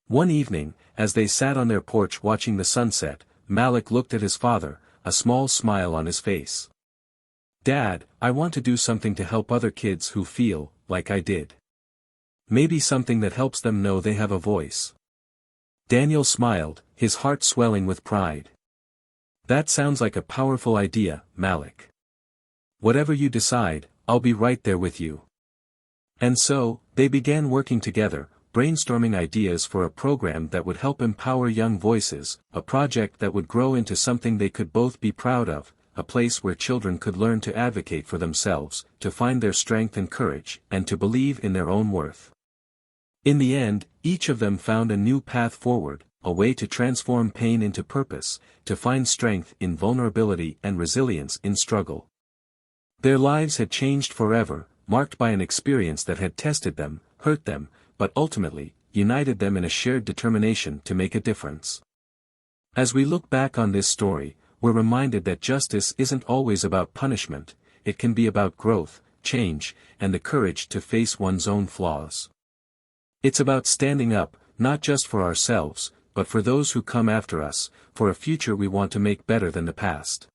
One evening, as they sat on their porch watching the sunset, Malik looked at his father, a small smile on his face. "Dad, I want to do something to help other kids who feel like I did. Maybe something that helps them know they have a voice." Daniel smiled, his heart swelling with pride. "That sounds like a powerful idea, Malik. Whatever you decide, I'll be right there with you." And so, they began working together, brainstorming ideas for a program that would help empower young voices, a project that would grow into something they could both be proud of, a place where children could learn to advocate for themselves, to find their strength and courage, and to believe in their own worth. In the end, each of them found a new path forward, a way to transform pain into purpose, to find strength in vulnerability and resilience in struggle. Their lives had changed forever, marked by an experience that had tested them, hurt them, but ultimately, united them in a shared determination to make a difference. As we look back on this story, we're reminded that justice isn't always about punishment, it can be about growth, change, and the courage to face one's own flaws. It's about standing up, not just for ourselves, but for those who come after us, for a future we want to make better than the past.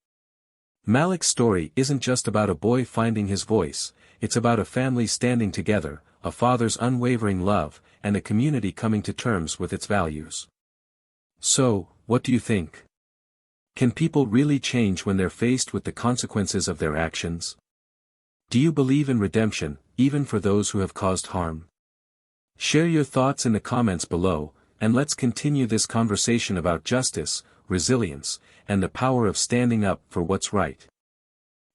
Malik's story isn't just about a boy finding his voice, it's about a family standing together, a father's unwavering love, and a community coming to terms with its values. So, what do you think? Can people really change when they're faced with the consequences of their actions? Do you believe in redemption, even for those who have caused harm? Share your thoughts in the comments below, and let's continue this conversation about justice, resilience, and the power of standing up for what's right.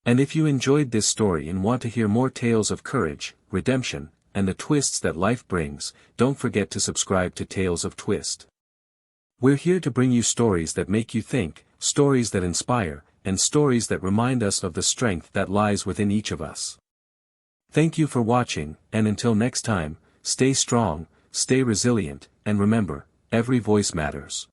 And if you enjoyed this story and want to hear more tales of courage, redemption, and the twists that life brings, don't forget to subscribe to Tales of Twist. We're here to bring you stories that make you think, stories that inspire, and stories that remind us of the strength that lies within each of us. Thank you for watching, and until next time, stay strong, stay resilient, and remember, every voice matters.